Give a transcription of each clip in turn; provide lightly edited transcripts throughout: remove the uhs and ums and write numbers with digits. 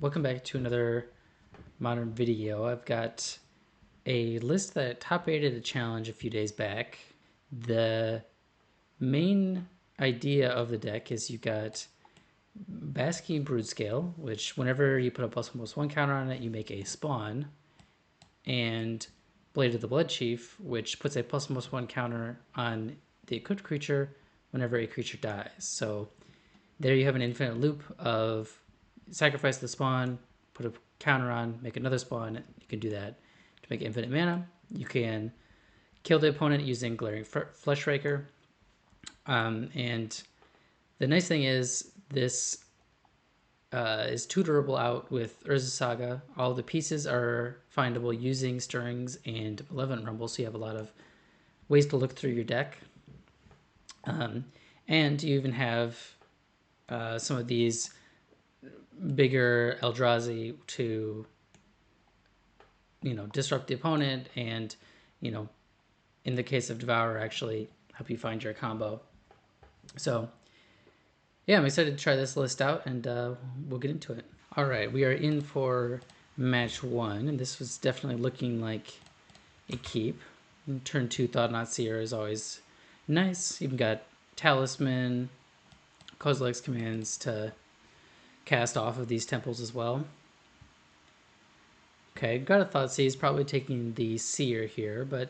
Welcome back to another modern video. I've got a list that top aided a challenge a few days back. The main idea of the deck is you've got Basking Broodscale, which whenever you put a +1/+1 counter on it, you make a spawn, and Blade of the Blood Chief, which puts a +1/+1 counter on the equipped creature whenever a creature dies. So there you have an infinite loop of sacrifice the spawn, put a counter on, make another spawn. You can do that to make infinite mana. You can kill the opponent using Glaring Fleshraker. And the nice thing is this is tutorable out with Urza Saga. All the pieces are findable using Stirrings and Malevolent Rumble, so you have a lot of ways to look through your deck. And you even have some of these bigger Eldrazi to, disrupt the opponent and, in the case of Devourer, actually help you find your combo. So, yeah, I'm excited to try this list out, and we'll get into it. All right, we are in for match 1, and this was definitely looking like a keep. And turn 2 Thought-Knot Seer is always nice. You've got Talisman, Kozilek's commands to cast off of these temples as well. Okay, got a Thoughtseize, probably taking the Seer here, but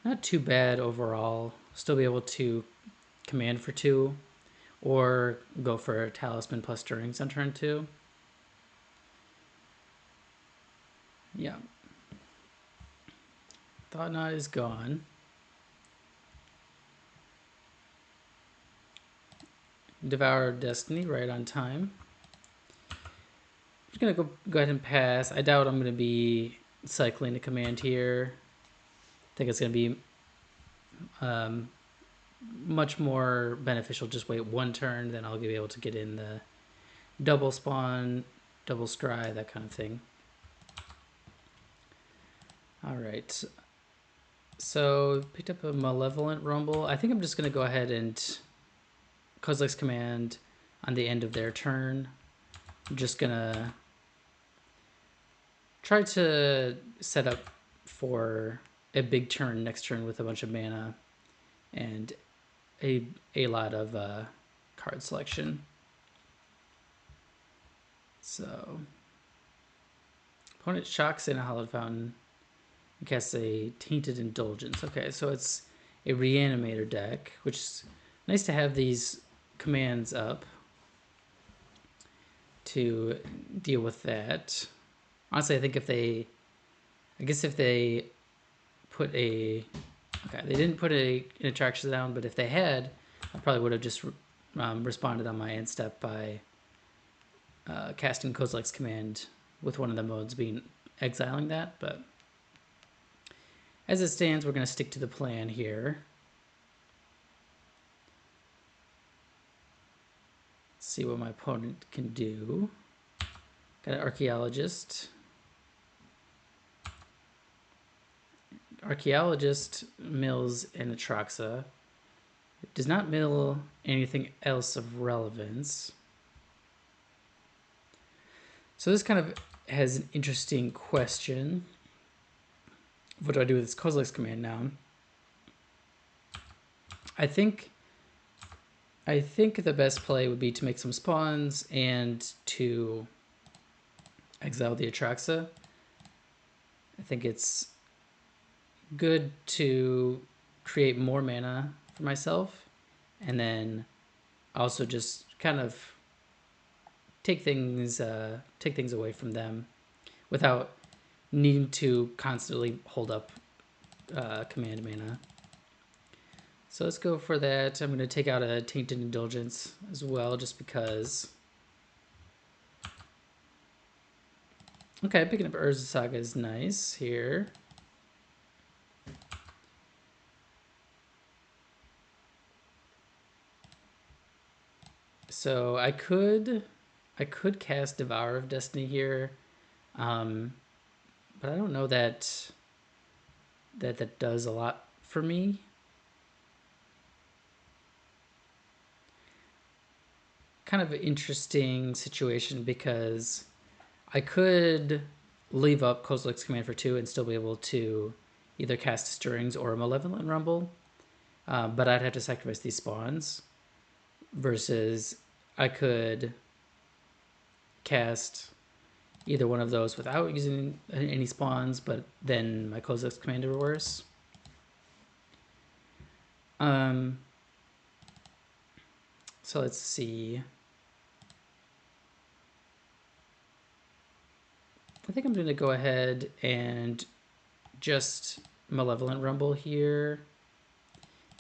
not too bad overall. Still be able to command for 2, or go for a Talisman plus Stirrings on turn 2. Yeah. Thought-Knot is gone. Devourer of Destiny right on time. I'm just gonna go ahead and pass. I doubt I'm gonna be cycling a command here. I think it's gonna be much more beneficial just wait one turn, then I'll be able to get in the double spawn, double scry, that kind of thing. All right, so picked up a Malevolent Rumble. I think I'm just gonna go ahead and Kozilek's command on the end of their turn. I'm just gonna try to set up for a big turn next turn with a bunch of mana and a lot of card selection. So opponent shocks in a Hallowed Fountain and casts a Tainted Indulgence. Okay, so it's a Reanimator deck, which is nice to have these commands up to deal with that. Honestly, I think if they put a, okay, they didn't put an attraction down, but if they had, I probably would have just responded on my end step by casting Kozilek's command with one of the modes being exiling that. But as it stands, we're going to stick to the plan here. Let's see what my opponent can do. Got an Archaeologist. Archaeologist mills an Atraxa. It does not mill anything else of relevance. So this kind of has an interesting question. What do I do with this Kozilek's command now? I think the best play would be to make some spawns and to exile the Atraxa. I think it's good to create more mana for myself, and then also just kind of take things away from them without needing to constantly hold up command mana. So let's go for that. I'm going to take out a Tainted Indulgence as well, just because. Okay, picking up Urza Saga is nice here. So I could cast Devourer of Destiny here, but I don't know that does a lot for me. Kind of an interesting situation because I could leave up Kozilek's Command for 2 and still be able to either cast Stirrings or Malevolent Rumble, but I'd have to sacrifice these spawns, versus I could cast either one of those without using any spawns, but then my Kozilek's Command are worse. So let's see. I think I'm going to go ahead and just Malevolent Rumble here.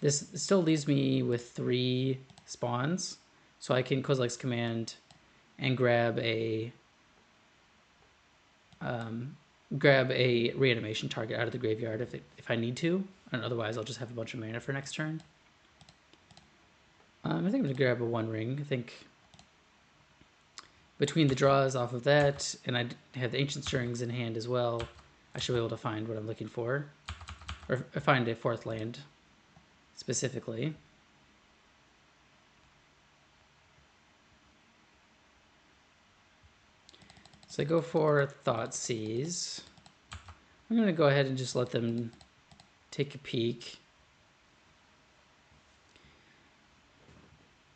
This still leaves me with 3 spawns, so I can Kozilek's Command and grab a reanimation target out of the graveyard if I need to, and otherwise I'll just have a bunch of mana for next turn. I think I'm going to grab a 1 ring. I think between the draws off of that, and I have the Ancient Stirrings in hand as well, I should be able to find what I'm looking for, or find a 4th land specifically. So I go for Thoughtseize. I'm going to go ahead and just let them take a peek.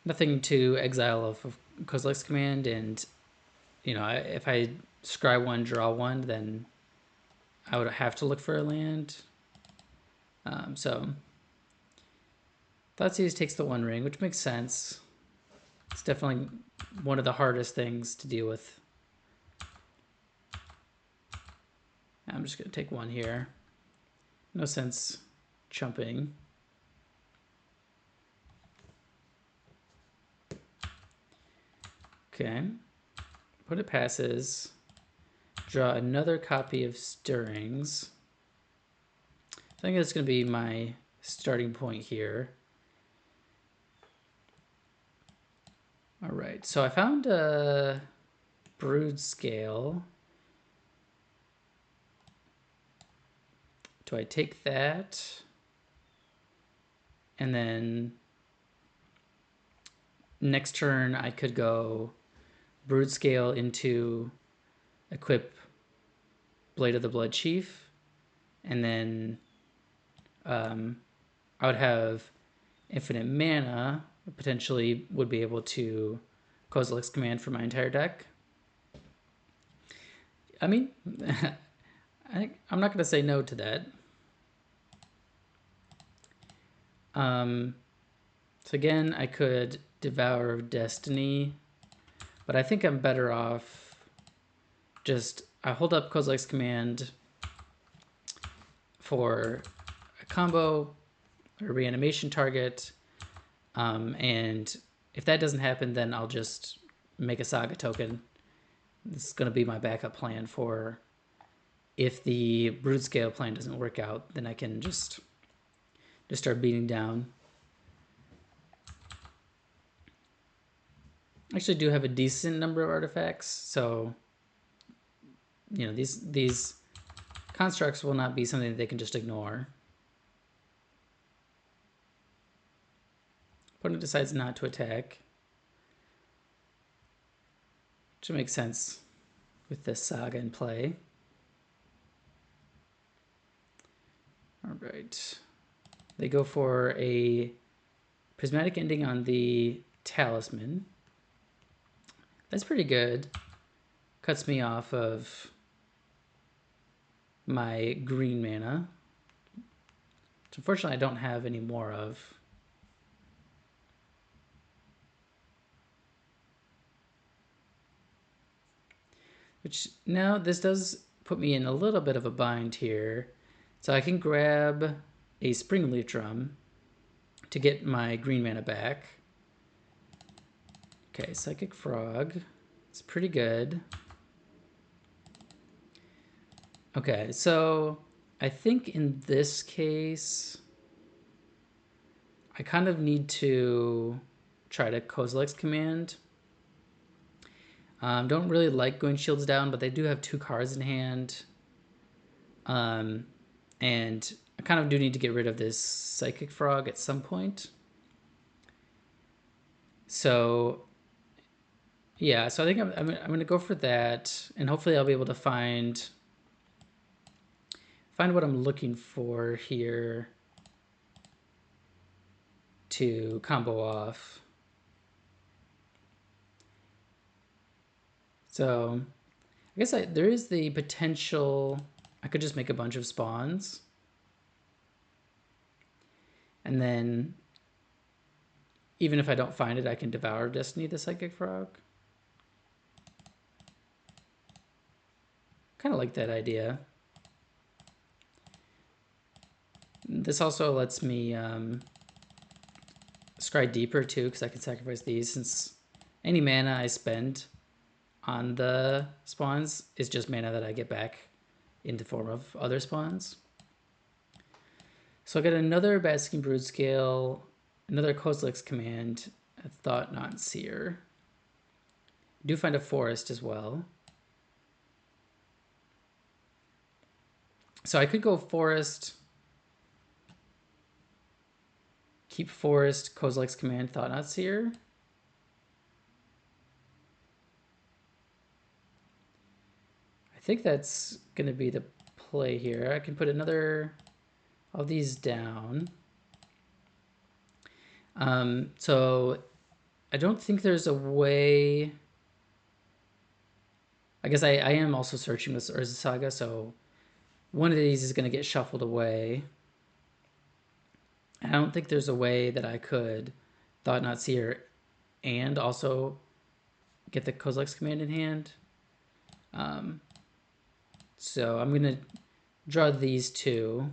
Nothing to exile off of Kozilek's Command, and you know, if I scry 1, draw 1, then I would have to look for a land. So Thoughtseize takes the 1 ring, which makes sense. It's definitely one of the hardest things to deal with. I'm just going to take 1 here. No sense chumping. Okay. When it passes, draw another copy of Stirrings. I think that's going to be my starting point here. All right, so I found a Brood Scale. Do I take that? And then next turn I could go Brood Scale into equip Blade of the Blood Chief, and then I would have infinite mana, potentially would be able to Kozilek's Command for my entire deck. I mean, I'm not going to say no to that. So again, I could Devour of Destiny, but I think I'm better off just, I hold up Kozilek's Command for a combo, a reanimation target, and if that doesn't happen, then I'll just make a Saga token. This is going to be my backup plan for if the Brood Scale plan doesn't work out, then I can just start beating down. I actually do have a decent number of artifacts, so you know, these constructs will not be something that they can just ignore. Opponent decides not to attack, which makes sense with this Saga in play. All right. They go for a Prismatic Ending on the Talisman. That's pretty good. Cuts me off of my green mana, which unfortunately I don't have any more of. Which now this does put me in a little bit of a bind here. So I can grab a Springleaf Drum to get my green mana back. Okay, Psychic Frog. It's pretty good. Okay, so I think in this case, I kind of need to try to Kozilek's Command. Don't really like going shields down, but they do have 2 cards in hand. And I kind of do need to get rid of this Psychic Frog at some point. So Yeah, so I think I'm going to go for that, and hopefully I'll be able to find what I'm looking for here to combo off. So I guess there is the potential I could just make a bunch of spawns, and then even if I don't find it, I can devour Destiny the Psychic Frog. Kind of like that idea. This also lets me scry deeper too, because I can sacrifice these, since any mana I spend on the spawns is just mana that I get back in the form of other spawns. So I got another Basking Brood Scale, another Kozilek's Command, a Thought Not Seer. I do find a forest as well. So I could go forest, keep forest, Kozilek's Command, Thought Not Seer. I think that's going to be the play here. I can put another of these down. So I don't think there's a way. I guess I am also searching this Urza Saga, so one of these is going to get shuffled away. I don't think there's a way that I could Thought Not Seer and also get the Kozilek's Command in hand. So I'm going to draw these two.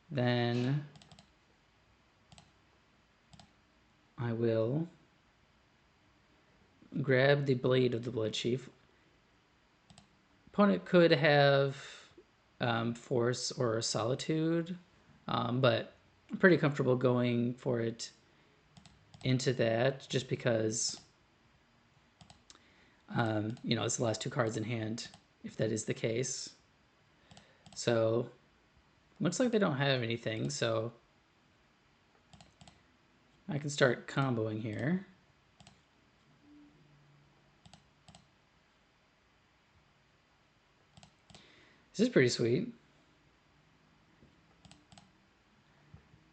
Then I will grab the Blade of the Blood Chief. Opponent could have Force or Solitude, but I'm pretty comfortable going for it into that, just because you know, it's the last two cards in hand, if that is the case. So looks like they don't have anything, so I can start comboing here. This is pretty sweet.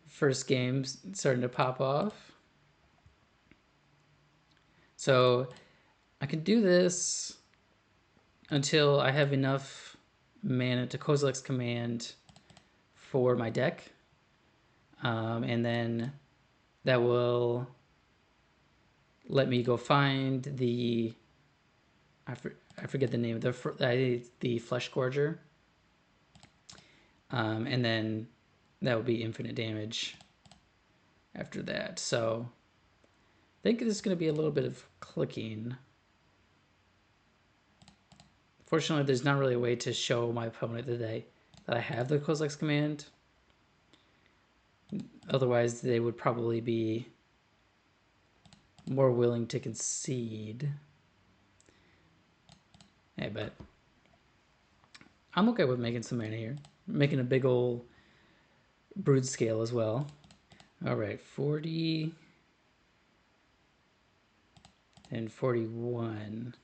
First game starting to pop off. So I can do this until I have enough mana to Kozilek's Command for my deck. And then that will let me go find the, I forget the name of the Flesh Gorger. And then that would be infinite damage after that. So I think this is going to be a little bit of clicking. Fortunately, there's not really a way to show my opponent that I have the Kozilek's Command. Otherwise, they would probably be more willing to concede. Hey, but I'm okay with making some mana here. Making a big old brood scale as well. All right, 40 and 41.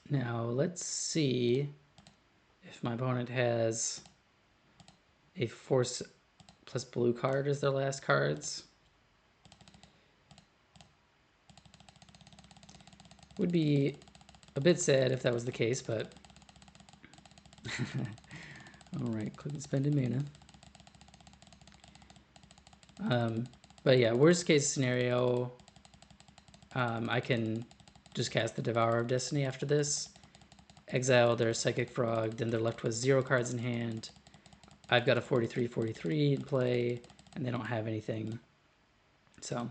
Now let's see if my opponent has a Force plus blue card as their last cards. Would be a bit sad if that was the case, but all right, click and spend a mana. But yeah, worst case scenario, I can just cast the Devourer of Destiny after this, exile their Psychic Frog, then they're left with 0 cards in hand. I've got a 43/43 in play, and they don't have anything. So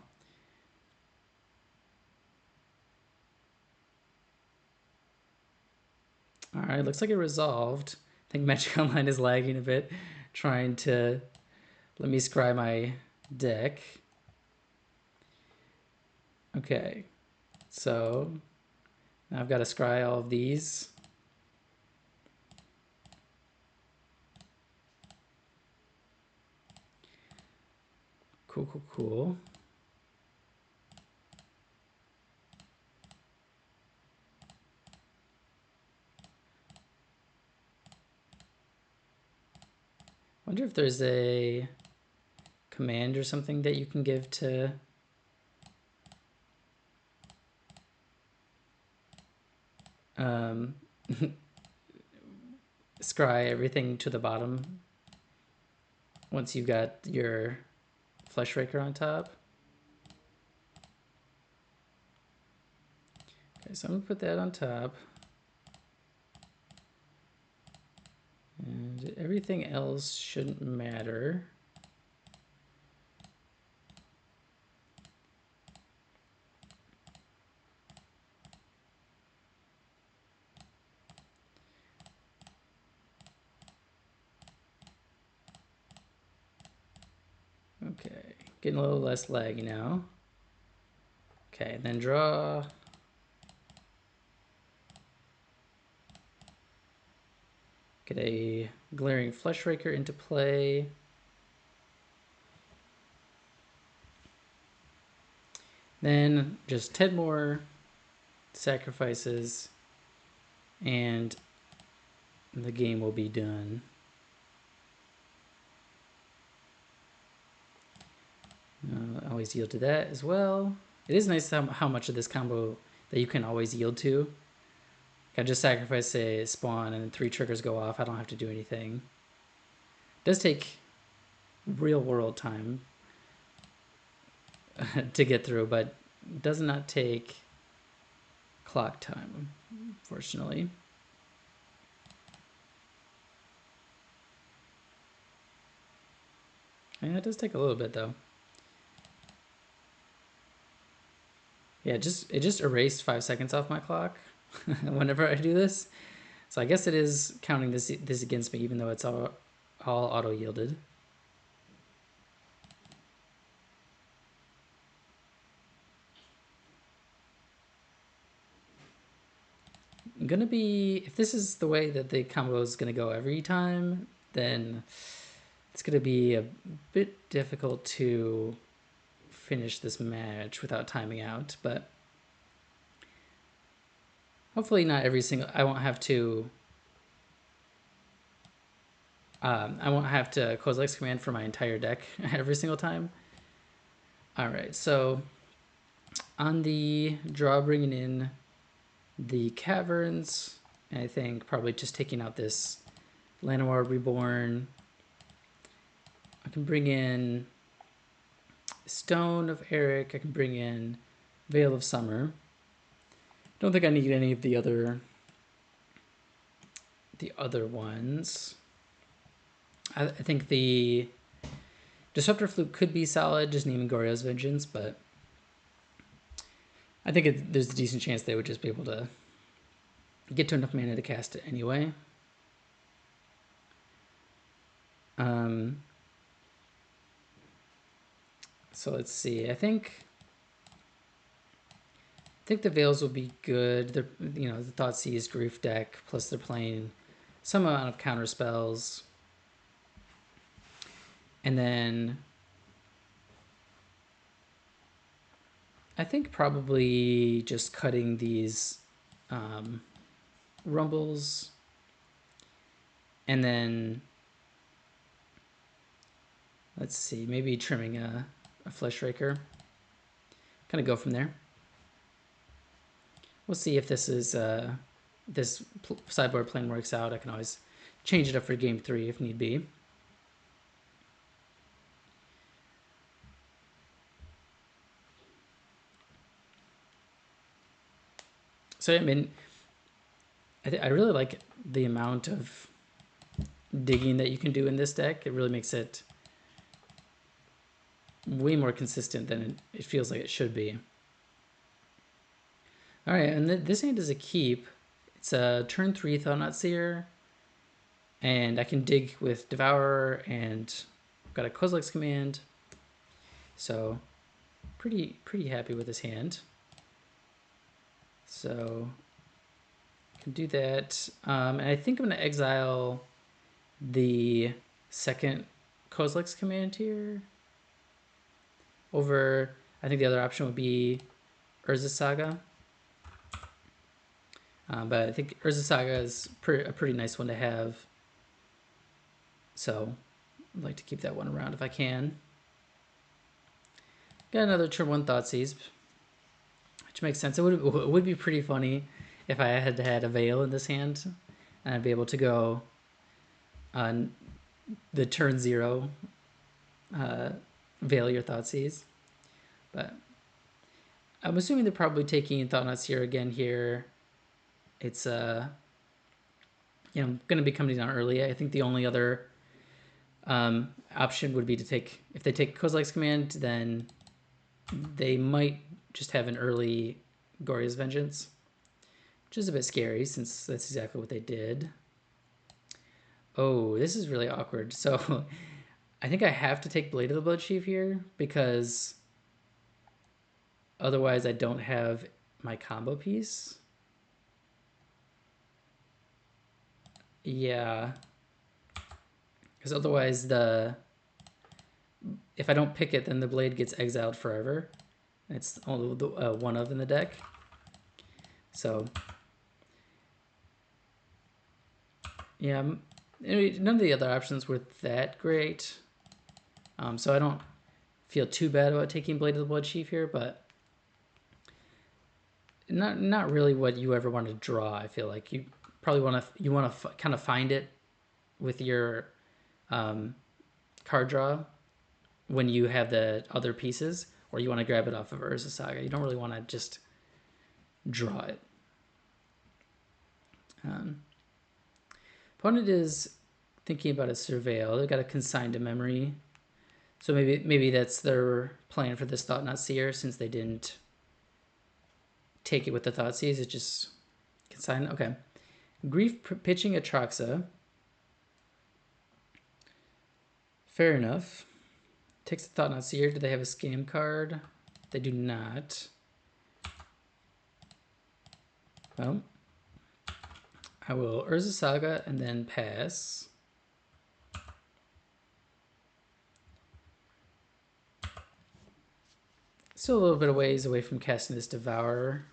all right, looks like it resolved. I think Magic Online is lagging a bit, trying to let me scry my deck. Okay, so now I've got to scry all of these. Cool. Wonder if there's a command or something that you can give to scry everything to the bottom once you've got your flesh raker on top. Okay, so I'm gonna put that on top. And everything else shouldn't matter. Okay, getting a little less laggy now. Okay, then draw. Get a glaring flesh raker into play. Then just 10 more sacrifices and the game will be done. Always yield to that as well. It is nice how much of this combo that you can always yield to. I just sacrifice a spawn and then 3 triggers go off. I don't have to do anything. It does take real world time to get through, but it does not take clock time, fortunately. Yeah, it does take a little bit though. Yeah, it just erased 5 seconds off my clock whenever I do this. So I guess it is counting this against me, even though it's all auto yielded. I'm gonna be, if this is the way that the combo is gonna go every time, then it's gonna be a bit difficult to finish this match without timing out, but hopefully not every single, I won't have to close X command for my entire deck every single time. All right, so on the draw, bringing in the caverns, and I think probably just taking out this Llanowar Reborn. I can bring in Stone of Eric. I can bring in Veil of Summer. Don't think I need any of the other ones. I think the Disruptor Flute could be solid, just needing Goryo's Vengeance, but I think there's a decent chance they would just be able to get to enough mana to cast it anyway. So let's see. I think the Veils will be good. They're, the Thoughtseize Grief deck, plus they're playing some amount of counter spells. And then I think probably just cutting these rumbles, and then let's see, maybe trimming a flesh raker. Kind of go from there. We'll see if this is this sideboard plan works out. I can always change it up for game 3 if need be. So I mean, I really like the amount of digging that you can do in this deck. It really makes it way more consistent than it feels like it should be. All right, and this hand is a keep. It's a turn 3 Thought-Knot Seer, and I can dig with Devourer, and I've got a Kozilek's Command. So pretty happy with this hand. So I can do that, and I think I'm gonna exile the second Kozilek's Command here. over, I think the other option would be Urza Saga. But I think Urza Saga is a pretty nice one to have. So I'd like to keep that one around if I can. Got another turn 1 Thoughtseize, which makes sense. It would be pretty funny if I had a Veil in this hand, and I'd be able to go on the turn 0, Veil your Thoughtseize. But I'm assuming they're probably taking Thought-Knot Seer again here. It's going to be coming down early. I think the only other option would be to take, if they take Kozilek's Command, then they might just have an early Goria's Vengeance, which is a bit scary since that's exactly what they did. Oh, this is really awkward. So I think I have to take Blade of the Bloodchief here because otherwise I don't have my combo piece. Yeah. Because otherwise if I don't pick it, then the blade gets exiled forever. It's only the one of in the deck. So yeah, none of the other options were that great. So I don't feel too bad about taking Blade of the Bloodchief here, but not really what you ever want to draw. I feel like you probably want to kind of find it with your card draw when you have the other pieces, or you want to grab it off of Urza Saga. You don't really want to just draw it. Opponent is thinking about a Surveil. They've got a Consign to Memory. So maybe that's their plan for this Thought-Knot Seer, since they didn't take it with the Thoughtseize. It's just Consign. Okay. Grief pitching Atraxa. Fair enough. Takes the Thought-Knot Seer. Do they have a Scam card? They do not. Well, I will Urza Saga and then pass. Still a little bit of ways away from casting this Devourer.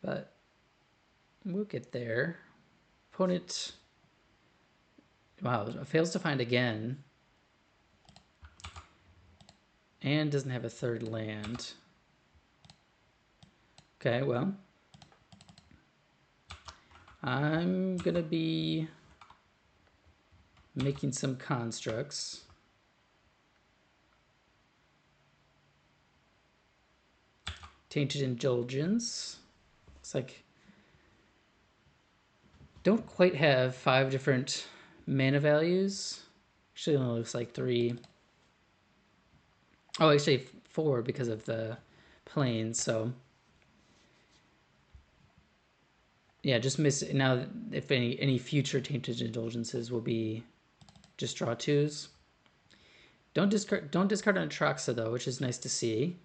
But we'll get there. Opponent, wow, fails to find again. And doesn't have a third land. Okay, well, I'm gonna be making some constructs. Tainted Indulgence. Looks like don't quite have 5 different mana values. Actually, it only looks like 3. Oh, actually 4 because of the planes. So yeah, just miss it. Now, if any future Tainted Indulgences will be just draw 2s. Don't discard an Atraxa though, which is nice to see.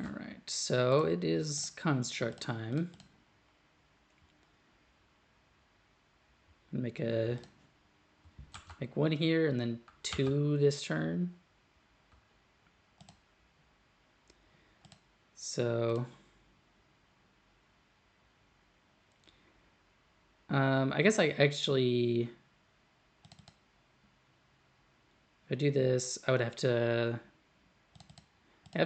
All right, so it is construct time. Make one here and then 2 this turn. So I guess I actually, if I do this, I have to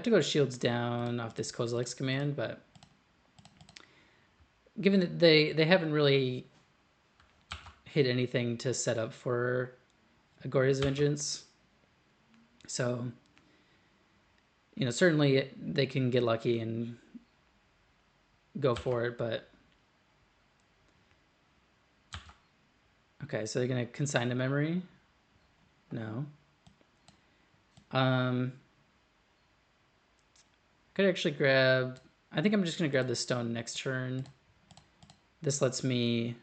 go shields down off this Kozilek's Command, but given that they haven't really hit anything to set up for Agoria's Vengeance, so certainly they can get lucky and go for it, but okay, so they're gonna Consign to Memory? No. Could actually grab, I think I'm just gonna grab the stone next turn. This lets me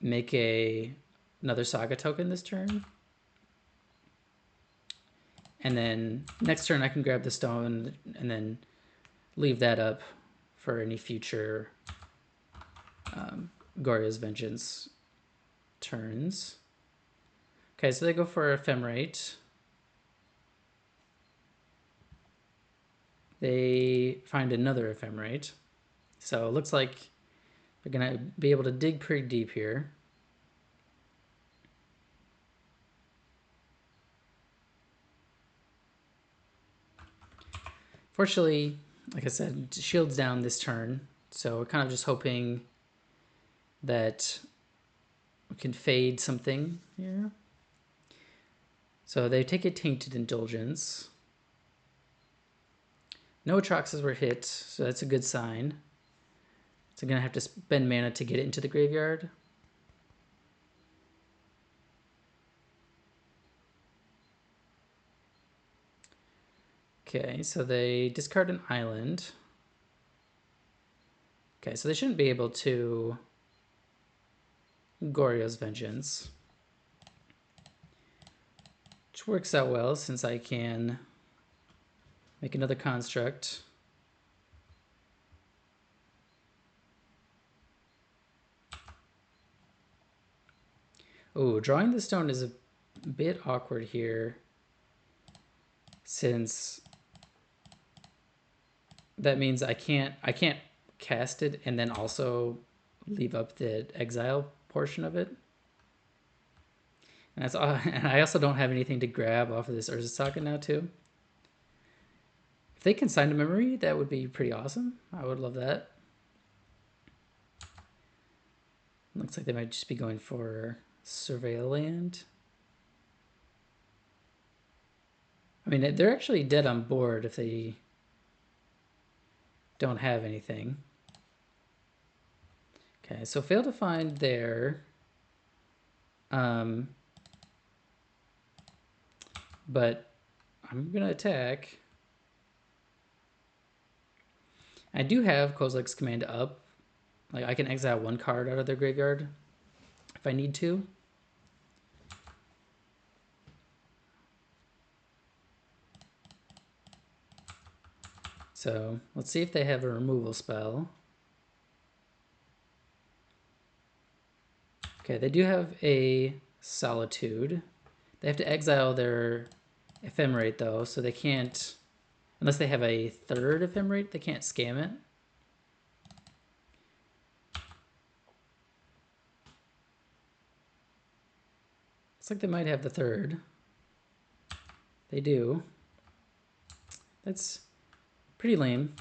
make another Saga token this turn. And then next turn I can grab the stone and then leave that up for any future Gorya's Vengeance turns. Okay, so they go for Ephemerate. They find another Ephemerate. So it looks like they're going to be able to dig pretty deep here. Fortunately, like I said, shield's down this turn. So we're kind of just hoping that we can fade something here. So they take a Tainted Indulgence. No Atraxas were hit, so that's a good sign. So I'm going to have to spend mana to get it into the graveyard. Okay, so they discard an island. Okay, so they shouldn't be able to Gorya's Vengeance. Which works out well since I can make another construct. Oh, drawing the stone is a bit awkward here, since that means I can't cast it and then also leave up the exile portion of it. And that's all, and I also don't have anything to grab off of this Urza Saga now too. If they can sign a memory, that would be pretty awesome. I would love that. Looks like they might just be going for Surveil Land. I mean, they're actually dead on board if they don't have anything. Okay, so fail to find there. But I'm going to attack. I do have Kozilek's Command up. Like, I can exile one card out of their graveyard if I need to. So let's see if they have a removal spell. Okay, they do have a Solitude. They have to exile their Ephemerate though, so they can't, unless they have a third Ephemerate, they can't scam it. Looks like they might have the third. They do. That's pretty lame,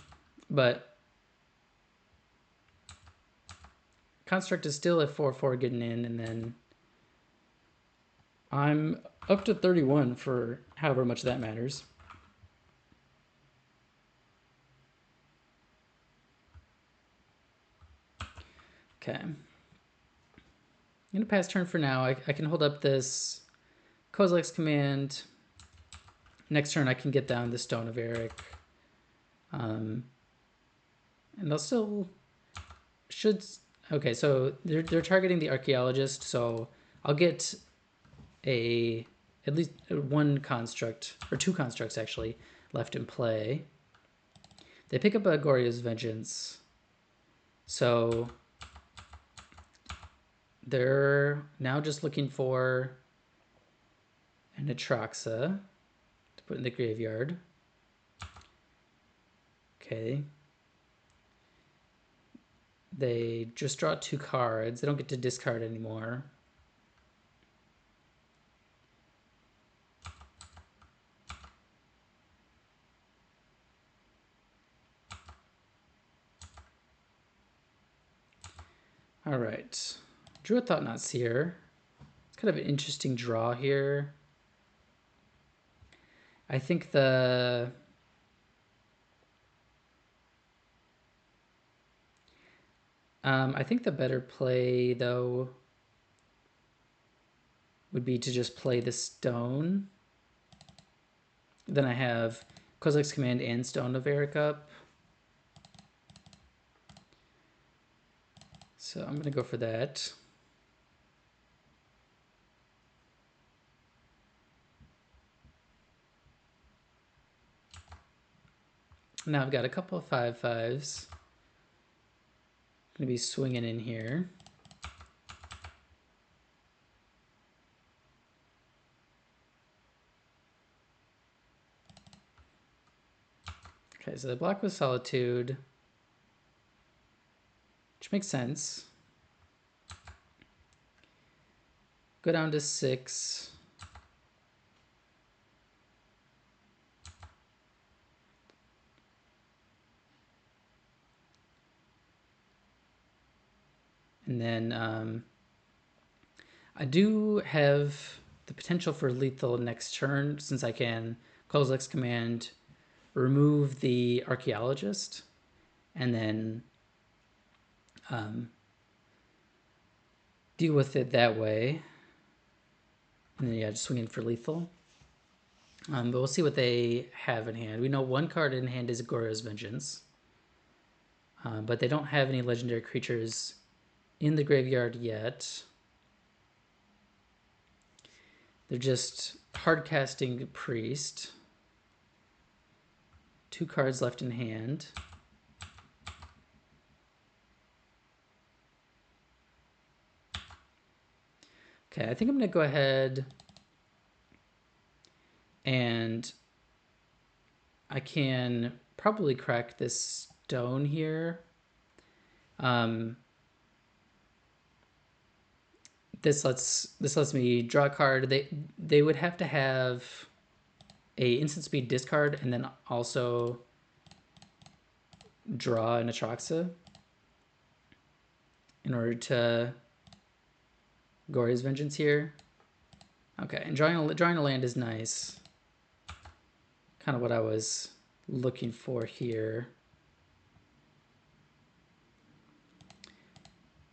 but Construct is still at 4/4 getting in, and then I'm up to 31 for however much that matters. Okay. I'm going to pass turn for now. I can hold up this Kozilek's Command. Next turn I can get down the Stone of Eric. And they'll still... should... Okay, so they're targeting the Archaeologist, so I'll get at least one construct, or two constructs actually, left in play. They pick up a Gorya's Vengeance. So they're now just looking for an Atraxa to put in the graveyard. Okay. They just draw two cards. They don't get to discard anymore. All right. Drew a Thought-Knot Seer. It's kind of an interesting draw here. I think the... I think the better play, though, would be to just play the Stone. Then I have Kozilek's Command and Stone of Eric up. So I'm going to go for that. Now I've got a couple of 5/5s. Gonna be swinging in here. Okay, so they block with Solitude, which makes sense. Go down to 6. And then I do have the potential for lethal next turn, since I can close X command, remove the Archaeologist, and then deal with it that way. And then, yeah, just swing in for lethal. But we'll see what they have in hand. We know one card in hand is Goryo's Vengeance. But they don't have any legendary creatures in the graveyard yet. They're just hard casting Priest. 2 cards left in hand. Okay, I think I'm going to go ahead and I can probably crack this stone here. This lets me draw a card. They would have to have a instant speed discard and then also draw an Atraxa in order to Goryo's Vengeance here. Okay, and drawing a land is nice. Kind of what I was looking for here.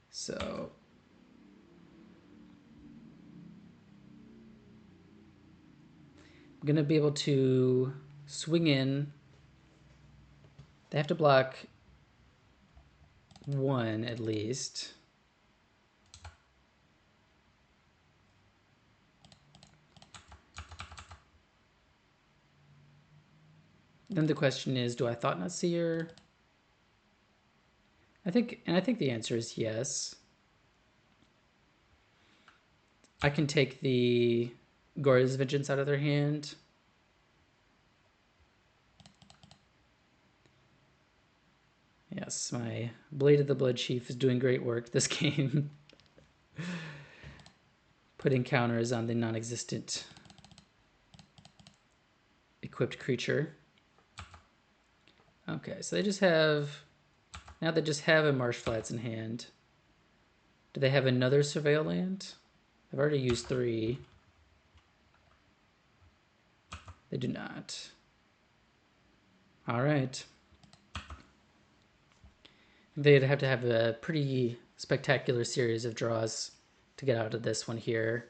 So I'm gonna be able to swing in. They have to block 1 at least. Then the question is, do I Thought-Knot Seer? I think the answer is yes. I can take the Goryo's Vengeance out of their hand. Yes, my Blade of the Blood Chief is doing great work this game. Putting counters on the non-existent equipped creature. Okay, so they just have a Marsh Flats in hand. Do they have another Surveil land? I've already used 3. They do not. All right. They'd have to have a pretty spectacular series of draws to get out of this one here.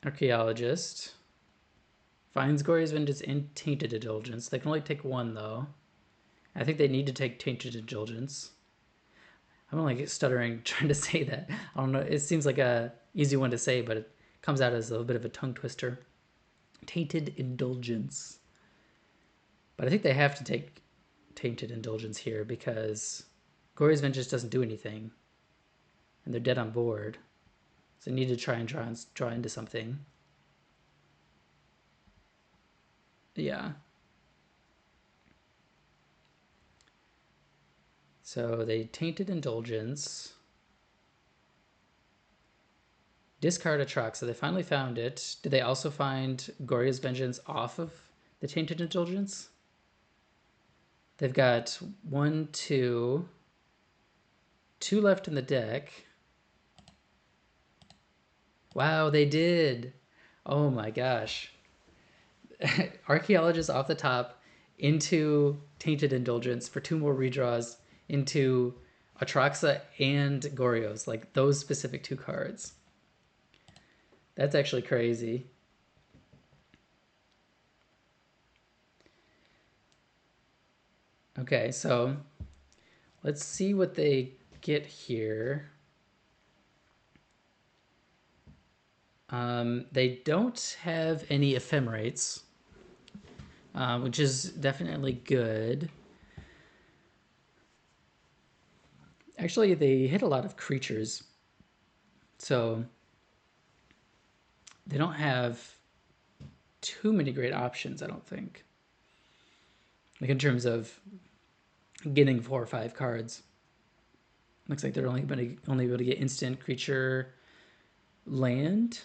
Archaeologist finds Goryo's Vengeance and Tainted Indulgence. They can only take 1 though. I think they need to take Tainted Indulgence. I'm like stuttering trying to say that. I don't know. It seems like a easy one to say, but it comes out as a bit of a tongue twister. Tainted Indulgence. But I think they have to take Tainted Indulgence here because Goryo's Vengeance doesn't do anything. And they're dead on board. So they need to try and draw into something. Yeah. So they Tainted Indulgence. Discard Atraxa. So they finally found it. Did they also find Goryo's Vengeance off of the Tainted Indulgence? They've got 1, 2 left in the deck. Wow, they did. Oh my gosh. Archaeologist off the top into Tainted Indulgence for 2 more redraws into Atraxa and Goryo's, like those specific 2 cards. That's actually crazy. Okay, so let's see what they get here. They don't have any Ephemerates, which is definitely good. Actually, they hit a lot of creatures, so they don't have too many great options, I don't think. Like in terms of getting 4 or 5 cards. Looks like they're only able to get instant creature land.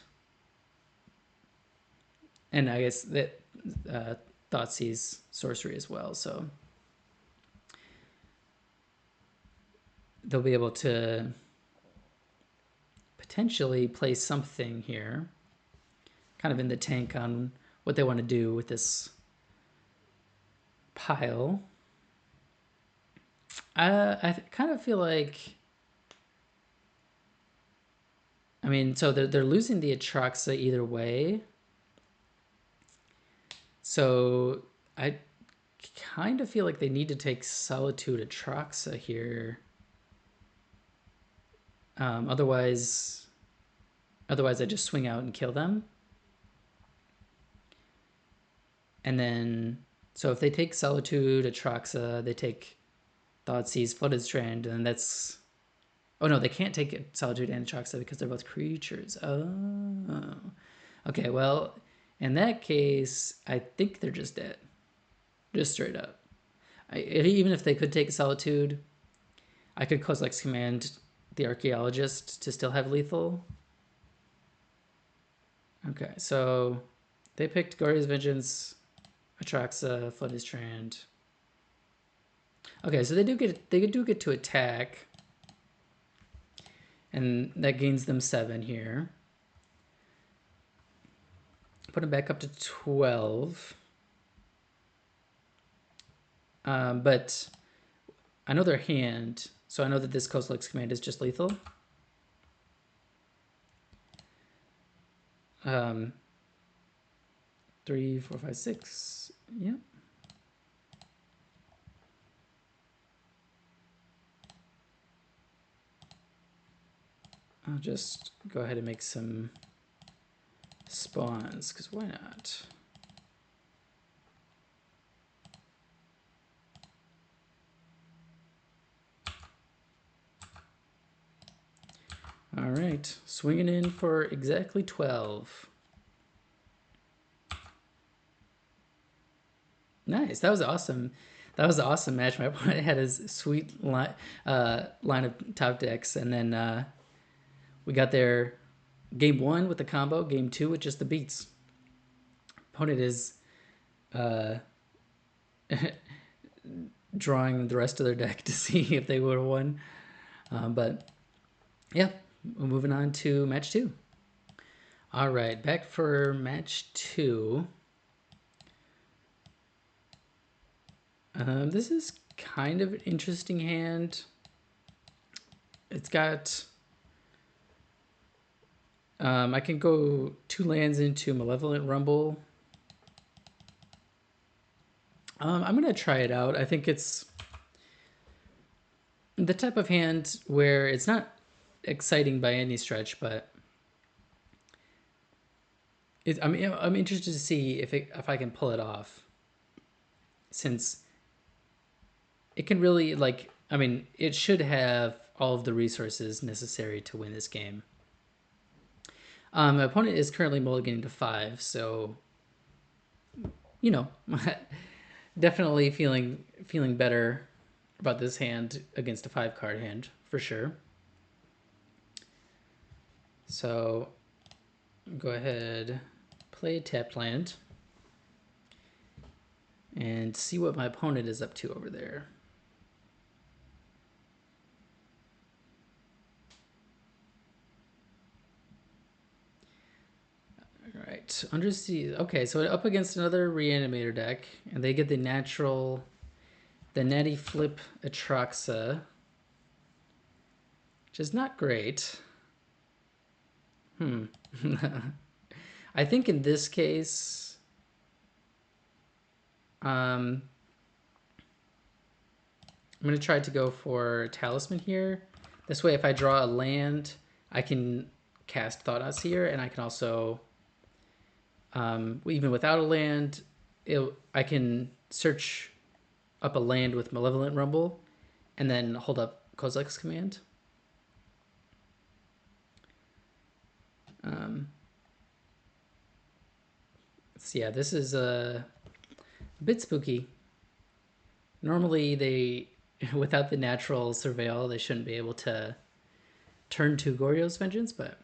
And I guess that Thoughtseize sorcery as well, so they'll be able to potentially play something here, kind of in the tank on what they want to do with this pile. I kind of feel like, I mean, so they're losing the Atraxa either way. So I kind of feel like they need to take Solitude Atraxa here. Otherwise I just swing out and kill them. And then, so if they take Solitude Atraxa, they take Thoughtseize, Flooded Strand, and that's... Oh no, they can't take Solitude and Atraxa because they're both creatures. Oh. Okay, well, in that case, I think they're just dead. Just straight up. Even if they could take Solitude, I could Kozilek's Command the Archaeologist to still have lethal. Okay, so they picked Glorious Vengeance, Atraxa, Flooded Strand. Okay, so they do get to attack, and that gains them 7 here. Put them back up to 12. But I know their hand, so I know that this Kozilek's Command is just lethal. 3, 4, 5, 6. Yep. I'll just go ahead and make some spawns, because why not? All right, swinging in for exactly 12. Nice, that was awesome. That was an awesome match. My opponent had his sweet line of top decks, and then we got there game 1 with the combo, game 2 with just the beats. Opponent is drawing the rest of their deck to see if they would have won. But yeah, we're moving on to match 2. All right, back for match 2. This is kind of an interesting hand. It's got... I can go 2 lands into Malevolent Rumble. I'm going to try it out. I think it's the type of hand where it's not exciting by any stretch, but I'm interested to see if I can pull it off, since it can really, like, I mean, it should have all of the resources necessary to win this game. My opponent is currently mulliganing to 5, so, you know, definitely feeling better about this hand against a 5-card hand, for sure. So, go ahead, play a tapped land, and see what my opponent is up to over there. All right, Under Siege. Okay, so up against another Reanimator deck, and they get the Natty Flip Atraxa, which is not great. I think in this case, I'm going to try to go for Talisman here. This way, if I draw a land, I can cast Thoughtseer, and I can also, even without a land, I can search up a land with Malevolent Rumble, and then hold up Kozilek's command. So yeah, this is a bit spooky. Normally they, without the natural surveil, they shouldn't be able to turn to Goryo's Vengeance, but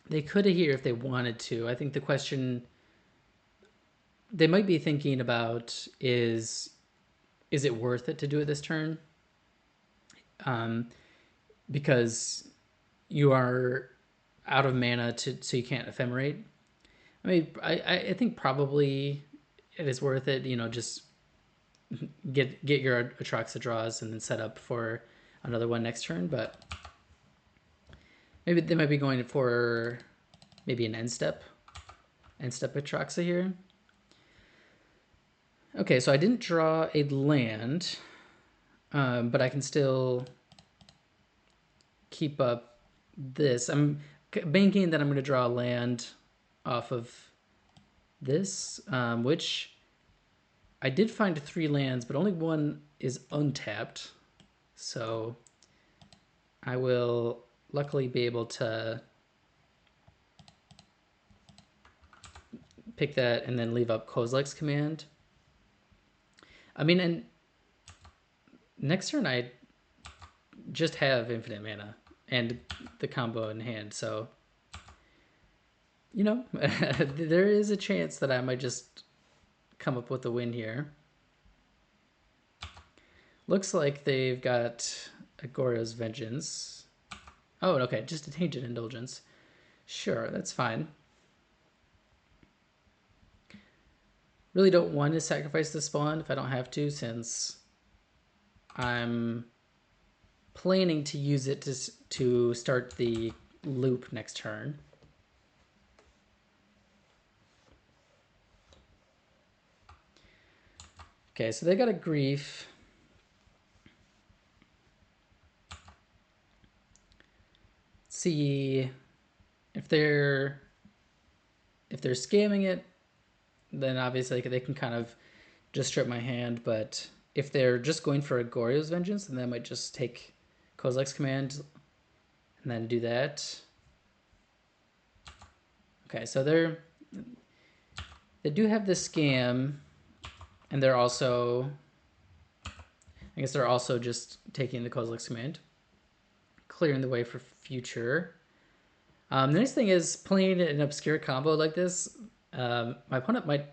they could here if they wanted to. I think the question they might be thinking about is it worth it to do it this turn? Because you are out of mana so you can't ephemerate. I mean, I think probably it is worth it. You know, just get your Atraxa draws and then set up for another one next turn. But maybe they might be going for maybe an end step Atraxa here. Okay, so I didn't draw a land, but I can still keep up this. I'm banking that I'm going to draw a land off of this, which I did find 3 lands, but only one is untapped. So I will luckily be able to pick that and then leave up Kozilek's command. I mean, and next turn I just have infinite mana and the combo in hand, so you know, there is a chance that I might just come up with a win here. Looks like they've got Agorio's Vengeance. Oh, okay, just a Tainted Indulgence. Sure, that's fine. Really don't want to sacrifice the spawn if I don't have to, since I'm planning to use it to start the loop next turn. Okay, so they got a Grief. Let's see if they're scamming it, then obviously they can kind of just strip my hand. But if they're just going for Agorio's Vengeance, then I might just take Kozilek's command and then do that. Okay, so they do have the scam, and they're also, I guess they're also just taking the Kozilek's command, clearing the way for future. The nice thing is playing an obscure combo like this, my opponent might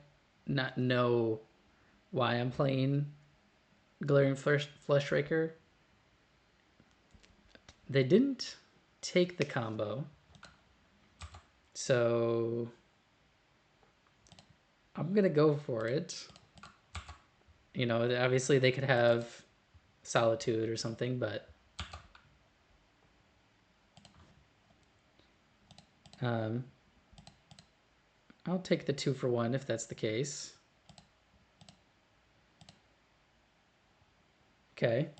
not know why I'm playing Glaring Fleshraker. They didn't take the combo, so I'm gonna go for it. You know, obviously they could have Solitude or something, but I'll take the 2-for-1 if that's the case. Okay.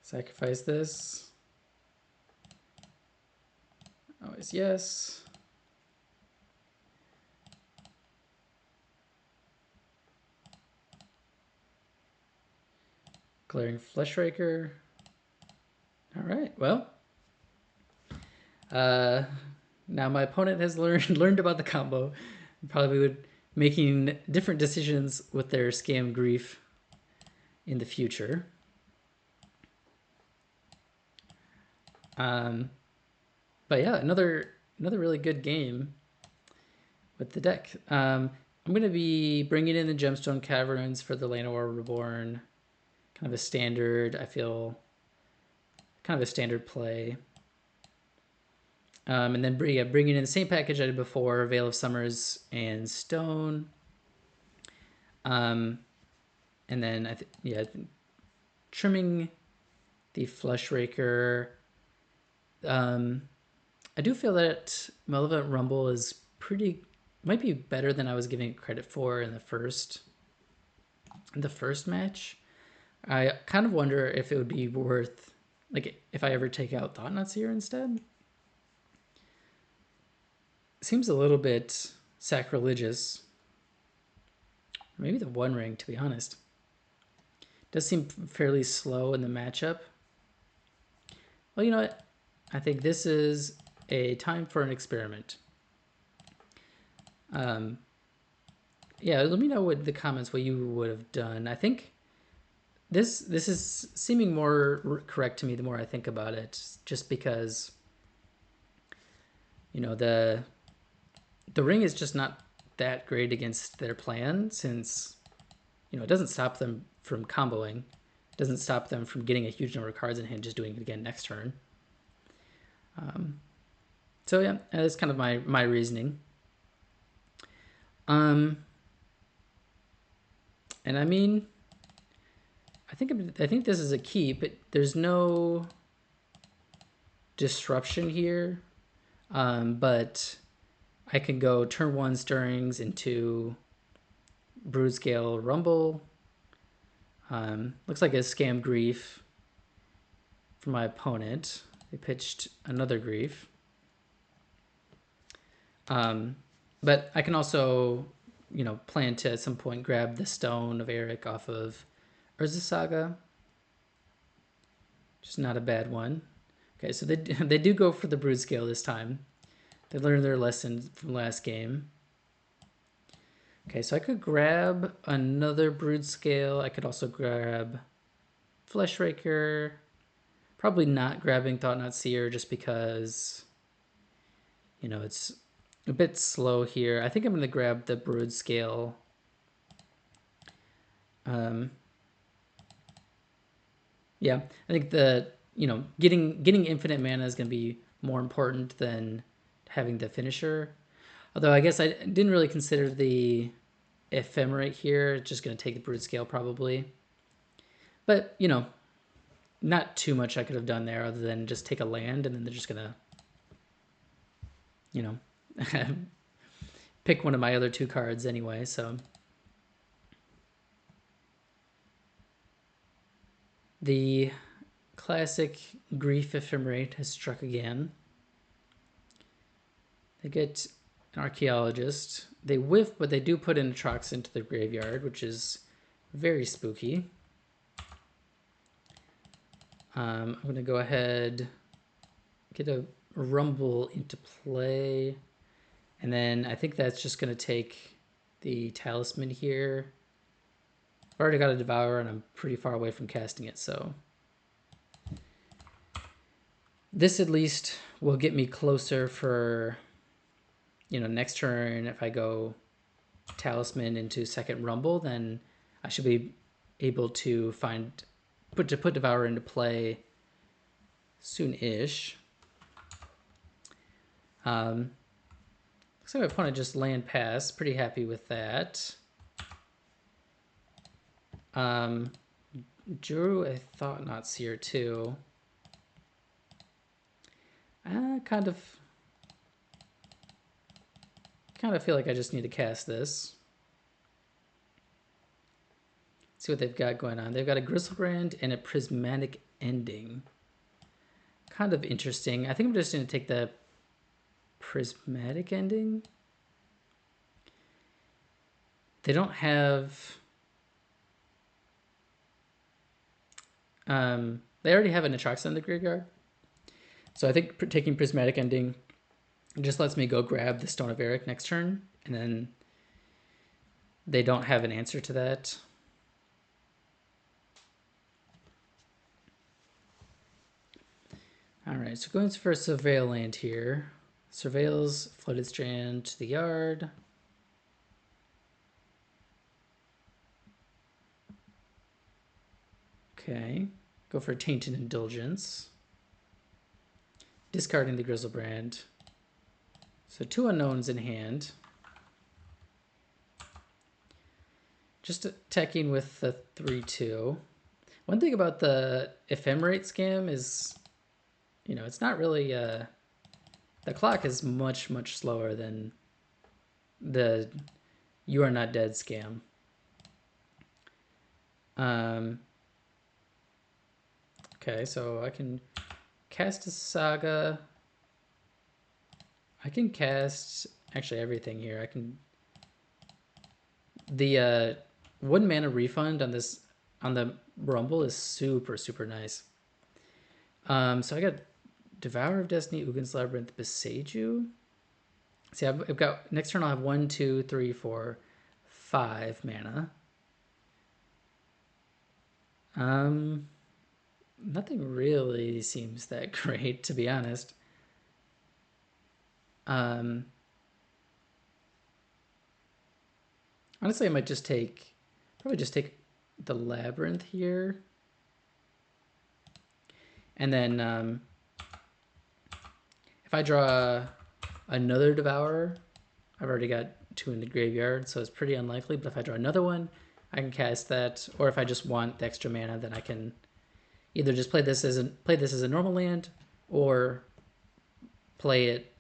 Sacrifice this. Always yes. Glaring Fleshraker. All right, well. Now my opponent has learned about the combo. Probably would making different decisions with their scam Grief in the future. But yeah, another really good game with the deck. I'm going to be bringing in the Gemstone Caverns for the Llanowar Reborn. Kind of a standard, I feel, kind of a standard play. And then bringing in the same package I did before, Veil of Summers and Stone. And then, trimming the Fleshraker. I do feel that Malevolent Rumble is might be better than I was giving it credit for in the first match. I kind of wonder if it would be worth, like, if I ever take out Thought-Knot Seer instead. Seems a little bit sacrilegious. Maybe the One Ring, to be honest. Does seem fairly slow in the matchup. Well, you know what? I think this is a time for an experiment. Yeah, let me know what the comments what you would have done. I think this is seeming more correct to me the more I think about it, just because you know the ring is just not that great against their plan, since you know it doesn't stop them from comboing, it doesn't stop them from getting a huge number of cards in hand, just doing it again next turn. So yeah, that's kind of my reasoning. And I mean, I think this is a keep. There's no disruption here, but I can go turn 1 stirrings into Brood-Scale Rumble. Looks like a Scam Grief for my opponent. They pitched another Grief. But I can also, you know, plan to at some point grab the Stone of Eric off of Urza Saga. Just not a bad one. Okay, so they do go for the Brood-Scale this time. They learned their lesson from last game. Okay, so I could grab another Brood-Scale. I could also grab Fleshraker. Probably not grabbing Thought-Knot Seer just because, you know, it's a bit slow here. I think I'm going to grab the Brood-Scale. Yeah, I think you know, getting infinite mana is going to be more important than having the finisher. Although I guess I didn't really consider the Ephemerate here. It's just going to take the Brood-Scale probably. But, you know, not too much I could have done there other than just take a land, and then they're just going to, you know, pick one of my other 2 cards anyway, so. The classic Grief Ephemerate has struck again. They get an Archaeologist. They whiff, but they do put in a Trox into the graveyard, which is very spooky. I'm going to go ahead, get a Rumble into play, and then I think that's just going to take the Talisman here. I've already got a Devour, and I'm pretty far away from casting it, so this at least will get me closer for, you know, next turn. If I go Talisman into second Rumble, then I should be able to put Devour into play soon-ish. Looks like my opponent just land pass. Pretty happy with that. Drew a Thought-Knot Seer too. I kind of feel like I just need to cast this. See what they've got going on. They've got a Griselbrand and a Prismatic Ending. Kind of interesting. I think I'm just going to take the Prismatic Ending. They don't have... they already have an Atraxa in the graveyard. So I think taking Prismatic Ending just lets me go grab the Stone of Eric next turn, and then they don't have an answer to that. Alright, so going for a Surveil land here. Surveils Flooded Strand to the yard. Okay, go for a Tainted Indulgence. Discarding the Griselbrand. So 2 unknowns in hand. Just attacking with the 3/2. One thing about the Ephemerate scam is, you know, it's not really... the clock is much slower than the You Are Not Dead scam. Okay, so I can cast a Saga. I can cast actually everything here. I can... The 1 mana refund on the Rumble is super nice. So I got Devourer of Destiny, Ugin's Labyrinth, Beseiju. See, I've got next turn I'll have 1, 2, 3, 4, 5 mana. Nothing really seems that great, to be honest. Honestly, I might probably just take the Labyrinth here. And then if I draw another Devourer, I've already got 2 in the graveyard, so it's pretty unlikely. But if I draw another one, I can cast that. Or if I just want the extra mana, then I can either just play this as a normal land, or play it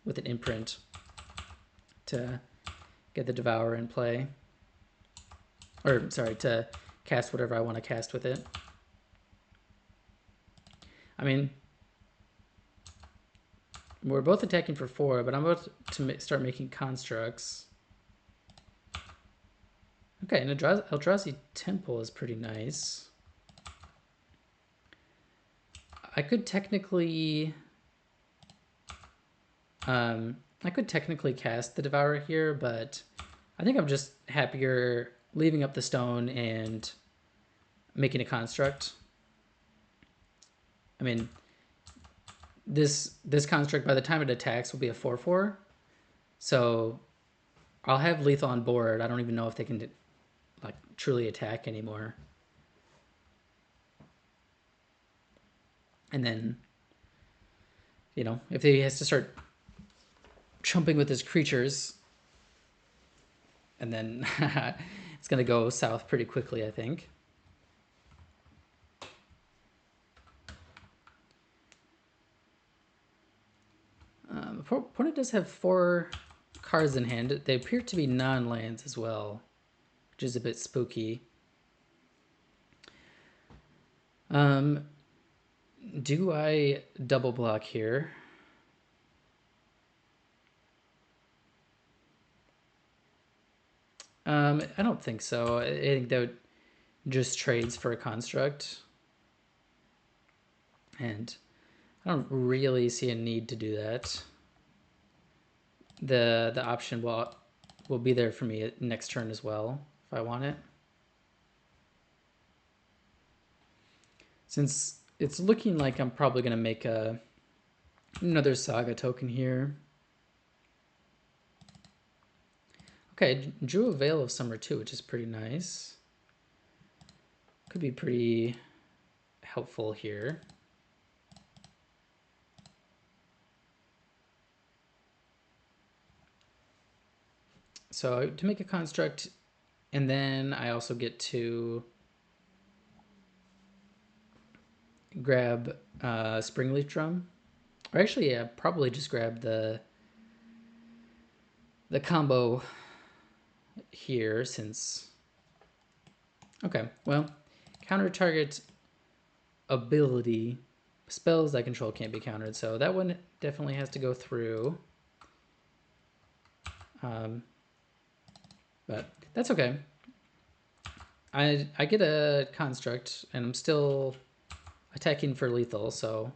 with an imprint to get the Devourer in play. Or, sorry, to cast whatever I want to cast with it. I mean, we're both attacking for 4, but I'm about to start making constructs. Okay, and Eldrazi Temple is pretty nice. I could technically cast the Devourer here, but I think I'm just happier leaving up the stone and making a construct. I mean, this construct, by the time it attacks, will be a 4/4. So I'll have lethal on board. I don't even know if they can like truly attack anymore. And then, you know, if he has to start chumping with his creatures, and then it's going to go south pretty quickly, I think. Opponent does have 4 cards in hand. They appear to be non-lands as well, which is a bit spooky. Do I double block here? I don't think so. I think that just trades for a construct. And I don't really see a need to do that. The option will be there for me next turn as well, if I want it. Since it's looking like I'm probably going to make another Saga token here. Okay, drew a Veil of Summer too, which is pretty nice. Could be pretty helpful here. So to make a construct, and then I also get to grab Springleaf Drum. Or actually, yeah, probably just grab the combo here, since... Okay, well, counter target ability. Spells I control can't be countered, so that one definitely has to go through. But that's okay. I get a construct, and I'm still attacking for lethal, so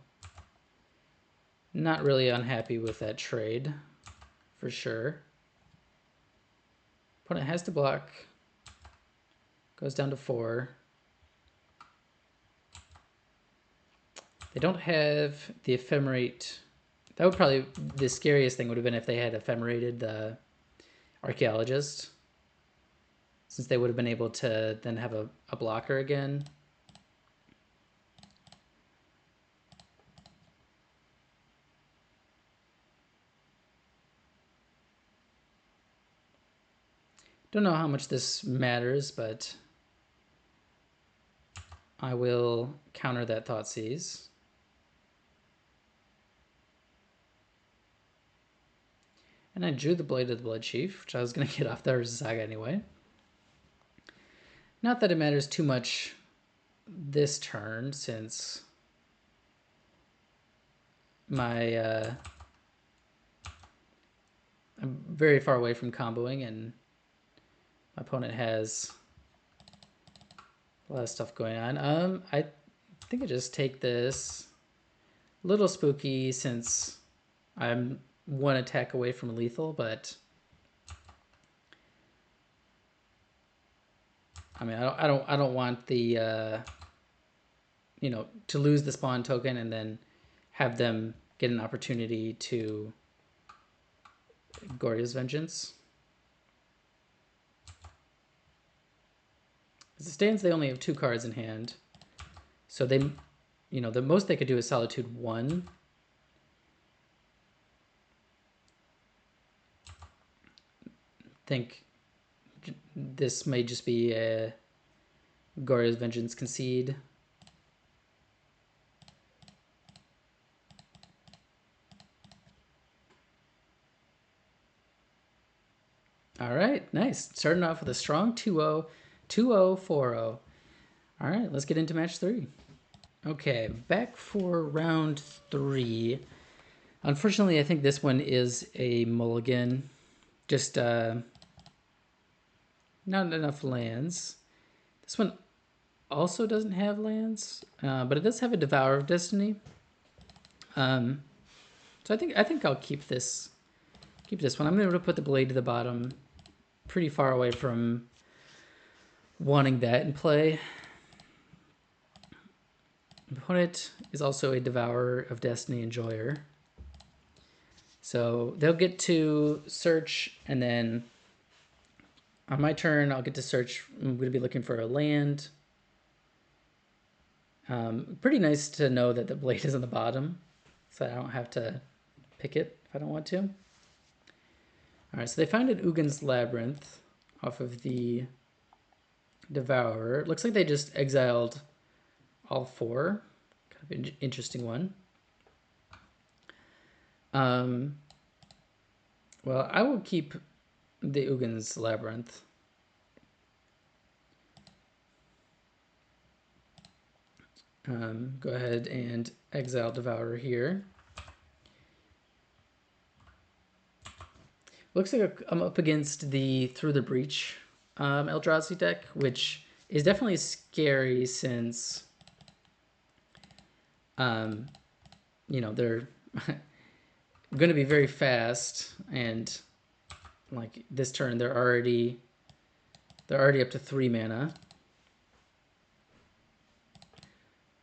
not really unhappy with that trade, for sure. Opponent has to block. Goes down to 4. They don't have the Ephemerate. That would probably... The scariest thing would have been if they had Ephemerated the Archaeologist, since they would have been able to then have a blocker again. Don't know how much this matters, but I will counter that Thoughtseize. And I drew the Blade of the Blood Chief, which I was going to get off the Urza Saga anyway. Not that it matters too much this turn, since my I'm very far away from comboing, and my opponent has a lot of stuff going on. I think I just take this. little spooky since I'm one attack away from lethal, but I mean, I don't want the you know, to lose the spawn token and then have them get an opportunity to Gorya's Vengeance. As it stands, they only have 2 cards in hand, so they, you know, the most they could do is Solitude 1. I think this may just be a Gorya's Vengeance concede. All right, nice. Starting off with a strong 2-0, 2-0, 4-0. All right, let's get into match 3. Okay, back for round 3. Unfortunately, I think this one is a mulligan. Just not enough lands. This one also doesn't have lands, but it does have a Devourer of Destiny. So I think I'll keep this one. I'm going to put the blade to the bottom, pretty far away from wanting that in play. Opponent is also a Devourer of Destiny enjoyer. So they'll get to search, and then on my turn, I'll get to search. I'm going to be looking for a land. Pretty nice to know that the blade is on the bottom, so I don't have to pick it if I don't want to. All right, so they found an Ugin's Labyrinth off of the Devourer. Looks like they just exiled all 4. Kind of an interesting one. Well, I will keep the Ugin's Labyrinth. Go ahead and exile Devourer here. Looks like I'm up against the Through the Breach Eldrazi deck, which is definitely scary since, you know, they're going to be very fast, and like this turn they're already up to 3 mana.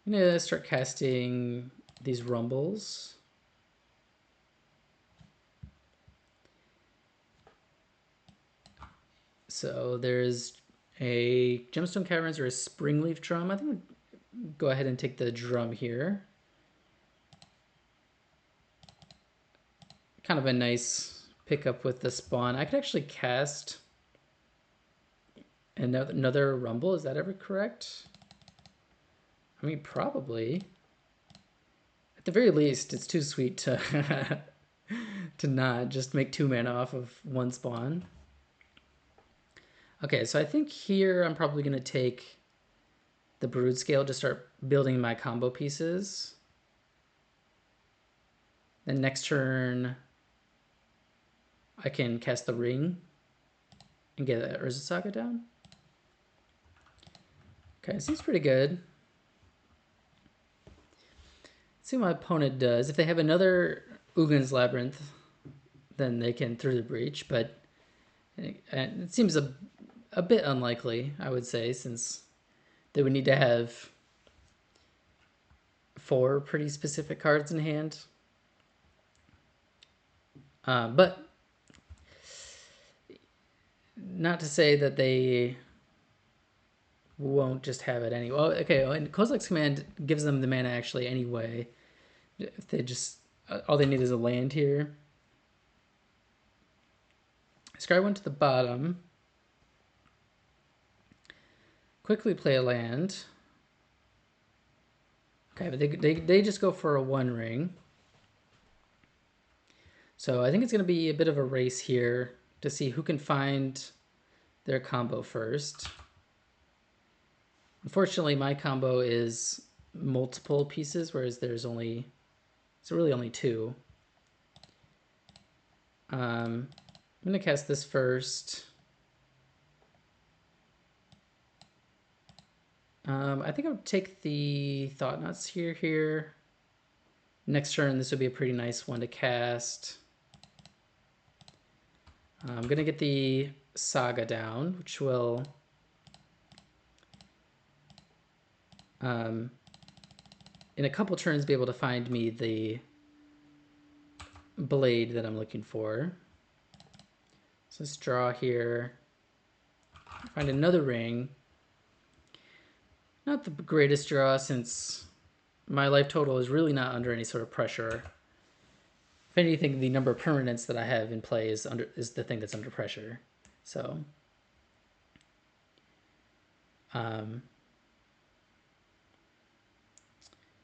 I'm gonna start casting these Rumbles. So there's a Gemstone Caverns or a Springleaf Drum. I think we'll go ahead and take the drum here. Kind of a nice pickup with the spawn. I could actually cast another Rumble. Is that ever correct? I mean, probably. At the very least, it's too sweet to to not just make 2 mana off of 1 spawn. Okay, so I think here I'm probably going to take the Brood Scale to start building my combo pieces. Then next turn, I can cast the Ring and get that Urza Saga down. Okay, seems pretty good. Let's see what my opponent does. If they have another Ugin's Labyrinth, then they can Through the Breach, but it seems a bit unlikely, I would say, since they would need to have 4 pretty specific cards in hand. But not to say that they won't just have it anyway. Well, okay, and Kozilek's Command gives them the mana actually anyway. If they just, all they need is a land here. Scry went to the bottom. Quickly play a land. Okay, but they just go for a 1 ring. So I think it's going to be a bit of a race here to see who can find their combo first. Unfortunately, my combo is multiple pieces, whereas there's really only 2. I'm going to cast this first. I think I'll take the Thought-Knot Sphere here. Next turn, this would be a pretty nice one to cast. I'm going to get the Saga down, which will in a couple turns be able to find me the blade that I'm looking for. So let's draw here. Find another ring. Not the greatest draw since my life total is really not under any sort of pressure. If anything, the number of permanents that I have in play is the thing that's under pressure. So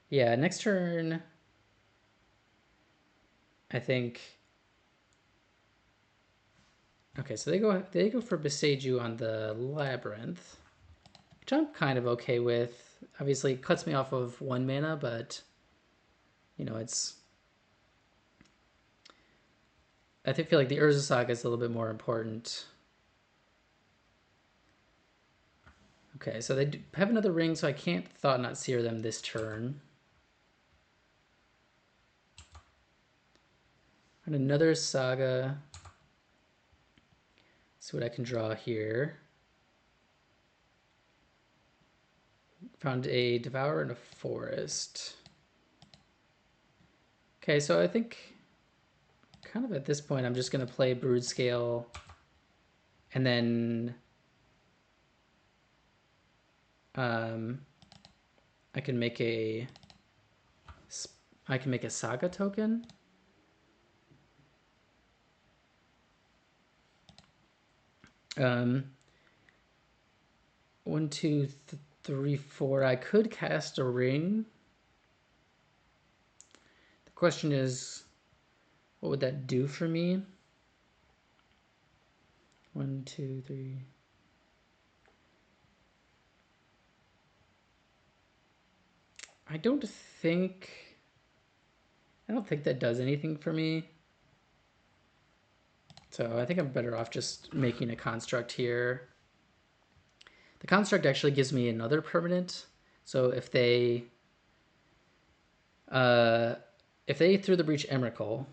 yeah, next turn I think. Okay, so they go for Beseiju on the Labyrinth, which I'm kind of okay with. Obviously, it cuts me off of 1 mana, but you know, I feel like the Urza Saga is a little bit more important. Okay, so they have another ring, so I can't Thought Not Seer them this turn. And another Saga. See what I can draw here. Found a Devourer and a Forest. Okay, so I think kind of at this point I'm just going to play Brood Scale and then I can make a Saga token. One, two, three, four. I could cast a ring. The question is, what would that do for me? 1, 2, 3. I don't think that does anything for me. So I think I'm better off just making a construct here. The construct actually gives me another permanent. So if they through the breach Emrakul,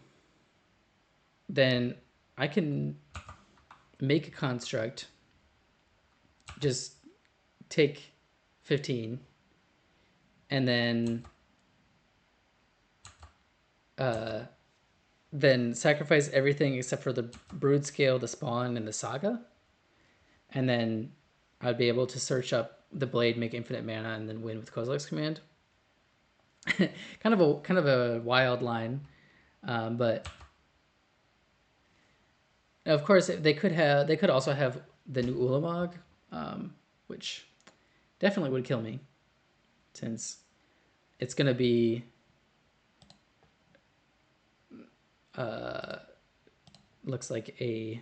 then I can make a construct, just take 15, and then sacrifice everything except for the Brood Scale, the Spawn, and the Saga. And then I'd be able to search up the Blade, make infinite mana, and then win with Kozilek's Command. kind of a wild line, but of course they could also have the new Ulamog, which definitely would kill me, since it's gonna be looks like a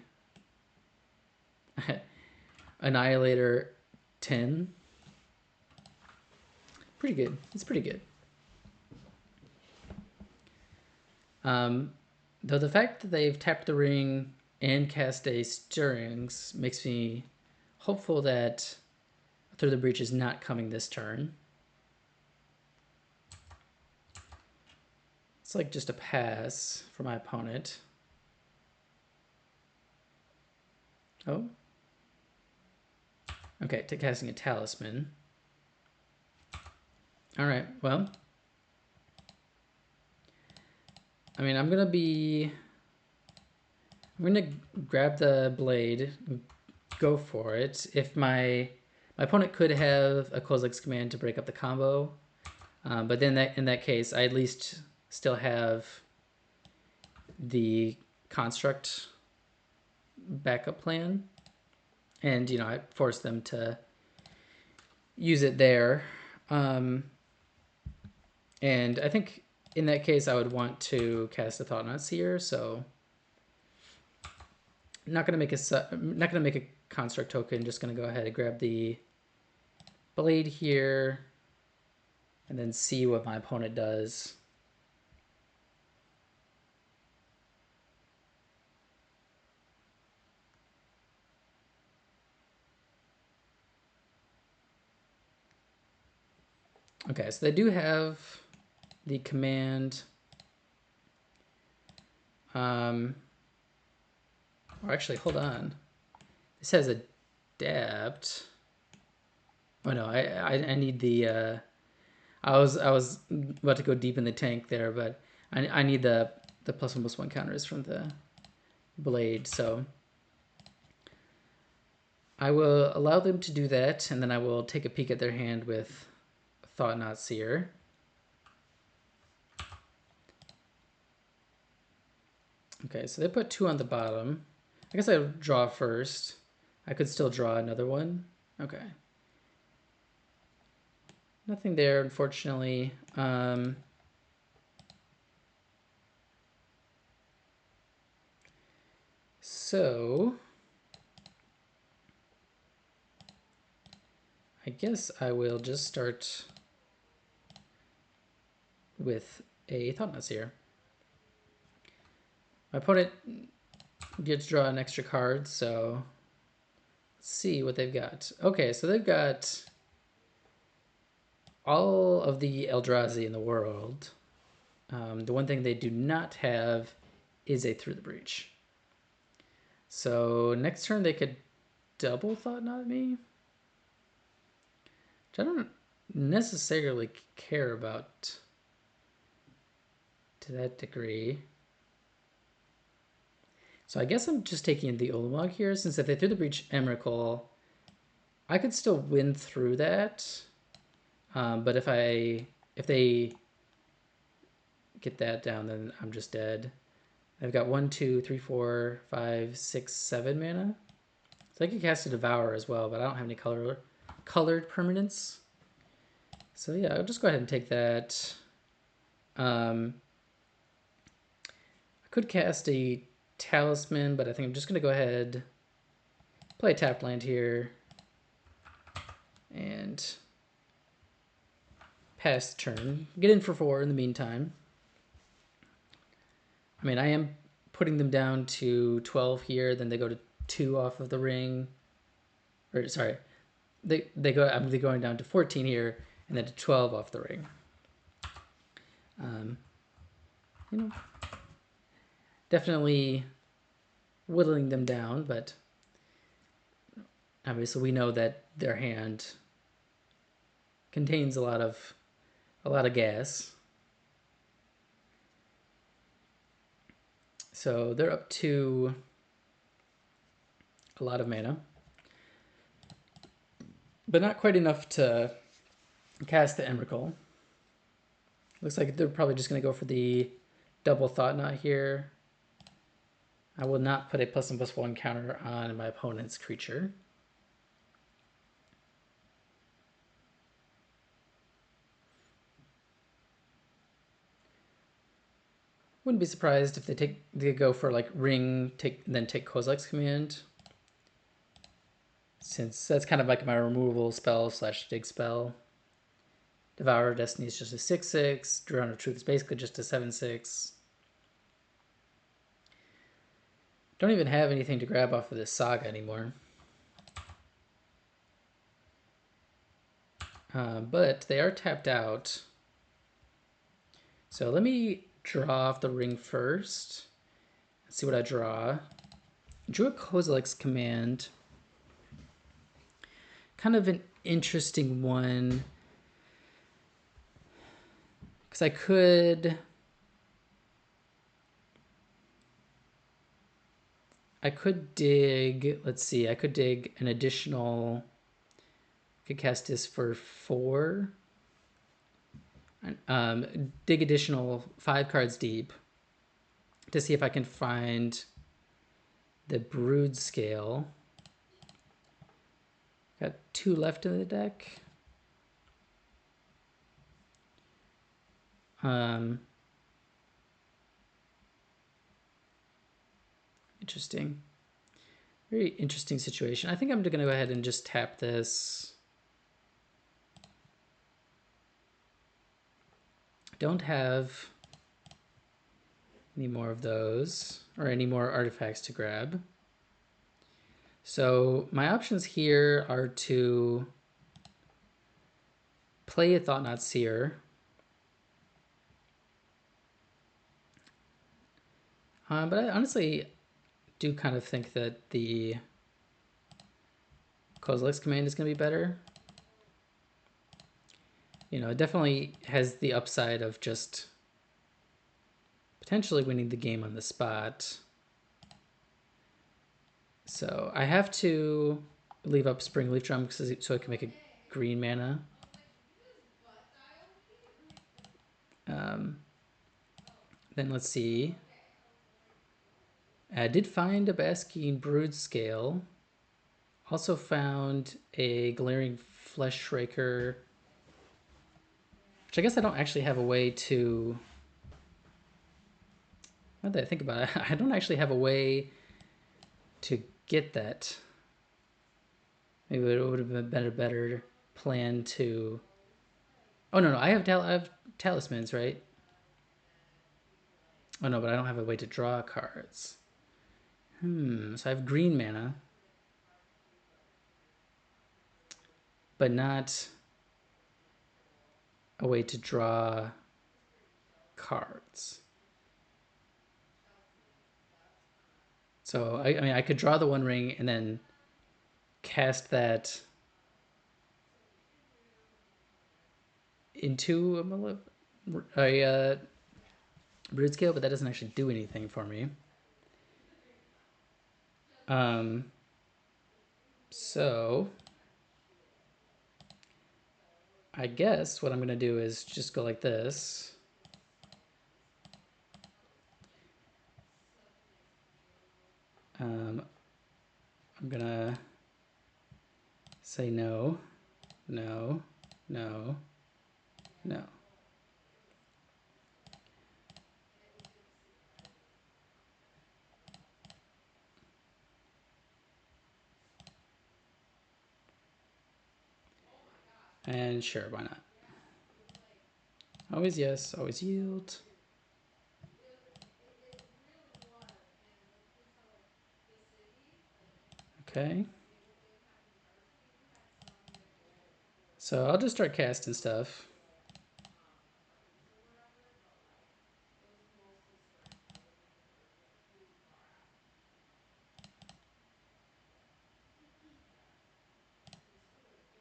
Annihilator 10. Pretty good. It's pretty good. Though the fact that they've tapped the ring and cast a Stirrings makes me hopeful that Through the Breach is not coming this turn. It's like just a pass for my opponent. Oh. Okay, to casting a Talisman. All right, well. I mean, I'm going to grab the blade and go for it. If my opponent could have a Kozilek's Command to break up the combo, but then in that case, I at least still have the construct backup plan, and you know, I force them to use it there. And I think in that case, I would want to cast a Thought Not Seer, so I'm not gonna make a construct token. Just gonna go ahead and grab the blade here, and then see what my opponent does. Okay, so they do have the command Or actually, hold on. This has adapt. Oh no, I need the. I was about to go deep in the tank there, but I need the +1/+1 counters from the blade. So I will allow them to do that, and then I will take a peek at their hand with Thought Not Seer. Okay, so they put 2 on the bottom. I guess I'll draw first. I could still draw another one. Okay. Nothing there, unfortunately. So I guess I will just start with a Thought Not Seer. My opponent gets to draw an extra card, so let's see what they've got. Okay, so they've got all of the Eldrazi in the world. The one thing they do not have is a Through the Breach. So next turn they could double Thought Not Me, which I don't necessarily care about to that degree. So I guess I'm just taking the Ulamog here, since if they threw the Breach Emrakul, I could still win through that. But if they get that down, then I'm just dead. I've got 1, 2, 3, 4, 5, 6, 7 mana. So I could cast a Devour as well, but I don't have any colored permanents. So yeah, I'll just go ahead and take that. I could cast a Talisman, but I think I'm just going to go ahead, play a tapped land here, and pass the turn. Get in for 4 in the meantime. I mean, I am putting them down to 12 here, then they go to 2 off of the ring. Or sorry, I'm going down to 14 here, and then to 12 off the ring. You know, definitely whittling them down, but obviously we know that their hand contains a lot of gas. So they're up to a lot of mana, but not quite enough to cast the Emrakul. Looks like they're probably just going to go for the double Thought Knot here. I will not put a +1/+1 counter on my opponent's creature. Wouldn't be surprised if they go for like ring, then take Kozilek's Command, since that's kind of like my removal spell / dig spell. Devour of Destiny is just a 6/6. Drone of Truth is basically just a 7/6. Don't even have anything to grab off of this Saga anymore. But they are tapped out. So let me draw off the ring first. Let's see what I draw. Drew a Kozilek's Command. Kind of an interesting one, because I could dig, let's see, I could dig an additional, I could cast this for 4. Dig additional 5 cards deep to see if I can find the Brood Scale. Got 2 left in the deck. Interesting. Very interesting situation. I think I'm going to go ahead and just tap this. Don't have any more of those or any more artifacts to grab. So my options here are to play a Thought Not Seer. But I honestly do kind of think that the Kozilek's command is going to be better. You know, it definitely has the upside of just potentially winning the game on the spot. So I have to leave up Spring Leaf Drum so I can make a green mana. Um, then let's see. I did find a Basking Brood Scale. Also found a Glaring Flesh Shrieker, which I guess I don't actually have a way to... Now that I think about it, I don't actually have a way to get that. Maybe it would have been a better plan to... Oh, no, I have talismans, right? Oh, no, but I don't have a way to draw cards. So I have green mana, but not a way to draw cards. So, I mean, I could draw the One Ring and then cast that into a Brood Scale, but that doesn't actually do anything for me. So I guess what I'm going to do is just go like this. I'm going to say no, no, no, no. And sure, why not? Always yes, always yield. Okay. So I'll just start casting stuff.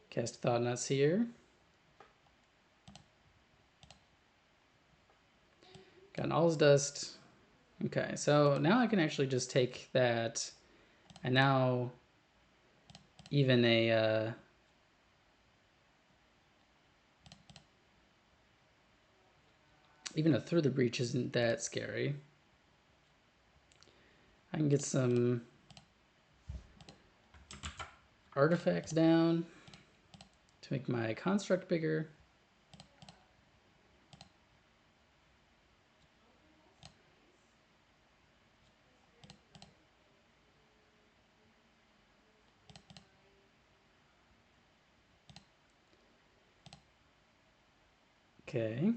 Cast Thought Not Seer. Got an All's Dust. Okay, so now I can actually just take that, and now even a Through the Breach isn't that scary. I can get some artifacts down to make my construct bigger. Okay.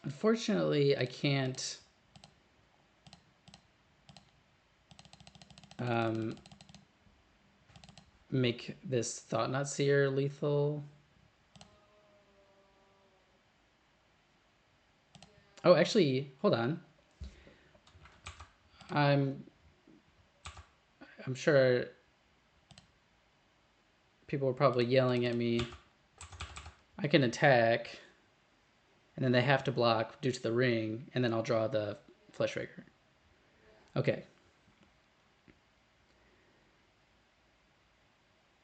Unfortunately, I can't make this Thought Not Seer lethal. Oh, actually, hold on. I'm sure people are probably yelling at me. I can attack, and then they have to block due to the ring, and then I'll draw the Flesh Raker. Okay.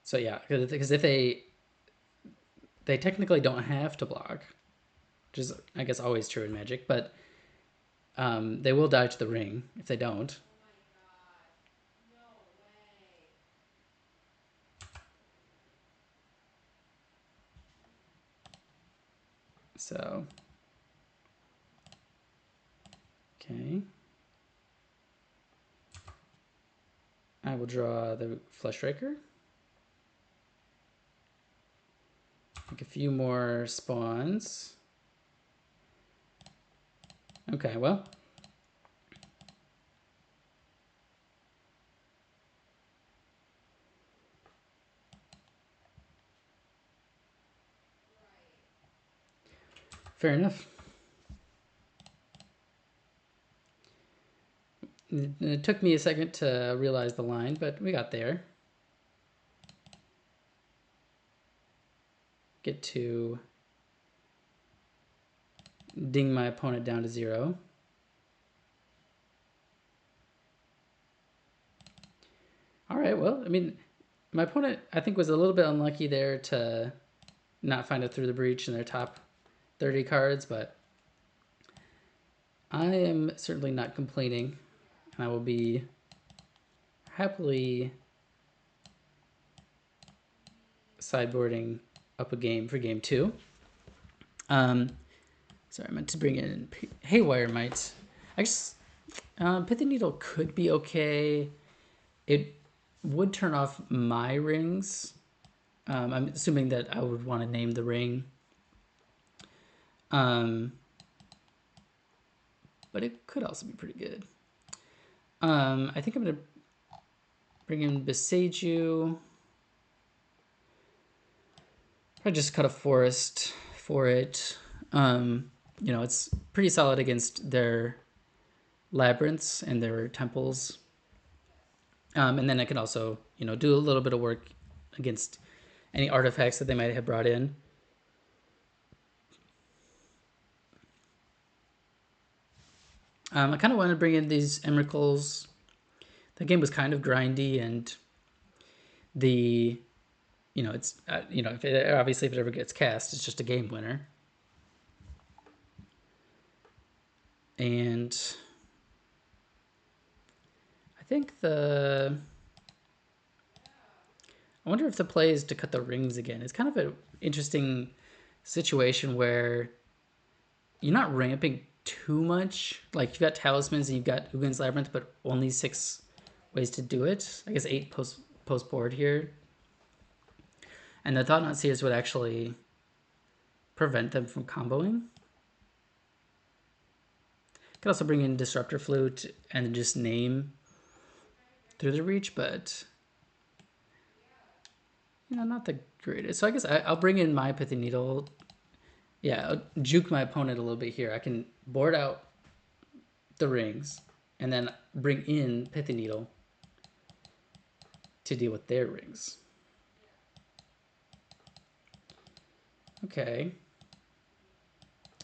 So yeah, because if they technically don't have to block, which is I guess always true in Magic, but they will die to the ring if they don't. So, okay. I will draw the Flesh Raker. Make a few more spawns. Okay, well. Fair enough. It took me a second to realize the line, but we got there. Get to ding my opponent down to 0. All right, well, I mean, my opponent, I think, was a little bit unlucky there to not find it through the breach in their top 30 cards, but I am certainly not complaining, and I will be happily sideboarding up a game for game 2. Sorry, I meant to bring in Haywire Might. I guess Pithy Needle could be okay. It would turn off my rings. I'm assuming that I would want to name the ring. But it could also be pretty good. I think I'm going to bring in Beseiju. I just cut a forest for it. You know, it's pretty solid against their labyrinths and their temples. And then I can also, you know, do a little bit of work against any artifacts that they might have brought in. I kind of want to bring in these Emeralds. The game was kind of grindy, and the, you know, it's, you know, obviously if it ever gets cast, it's just a game winner. And I think I wonder if the play is to cut the rings again. It's kind of an interesting situation where you're not ramping too much. Like, you've got Talismans and you've got Ugin's Labyrinth, but only 6 ways to do it. I guess 8 post board here. And the Thought-Knot Seers would actually prevent them from comboing. Could also bring in Disruptor Flute and just name through the reach, but you know, not the greatest. So I guess I'll bring in my Pithy Needle. Yeah, I'll juke my opponent a little bit here. I can board out the rings and then bring in Pithy Needle to deal with their rings. Okay.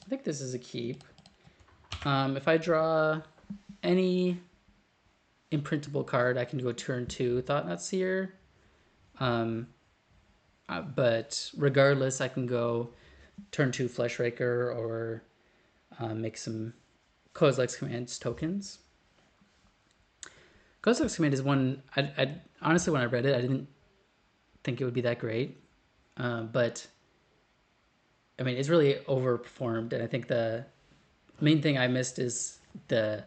I think this is a keep. If I draw any imprintable card, I can go turn 2 Thought-Knot Seer. But regardless, I can go turn 2 Flesh Raker or make some Kozilek's Command's tokens. Kozilek's Command is one, I honestly, when I read it, I didn't think it would be that great. But, I mean, it's really overperformed, and I think the main thing I missed is the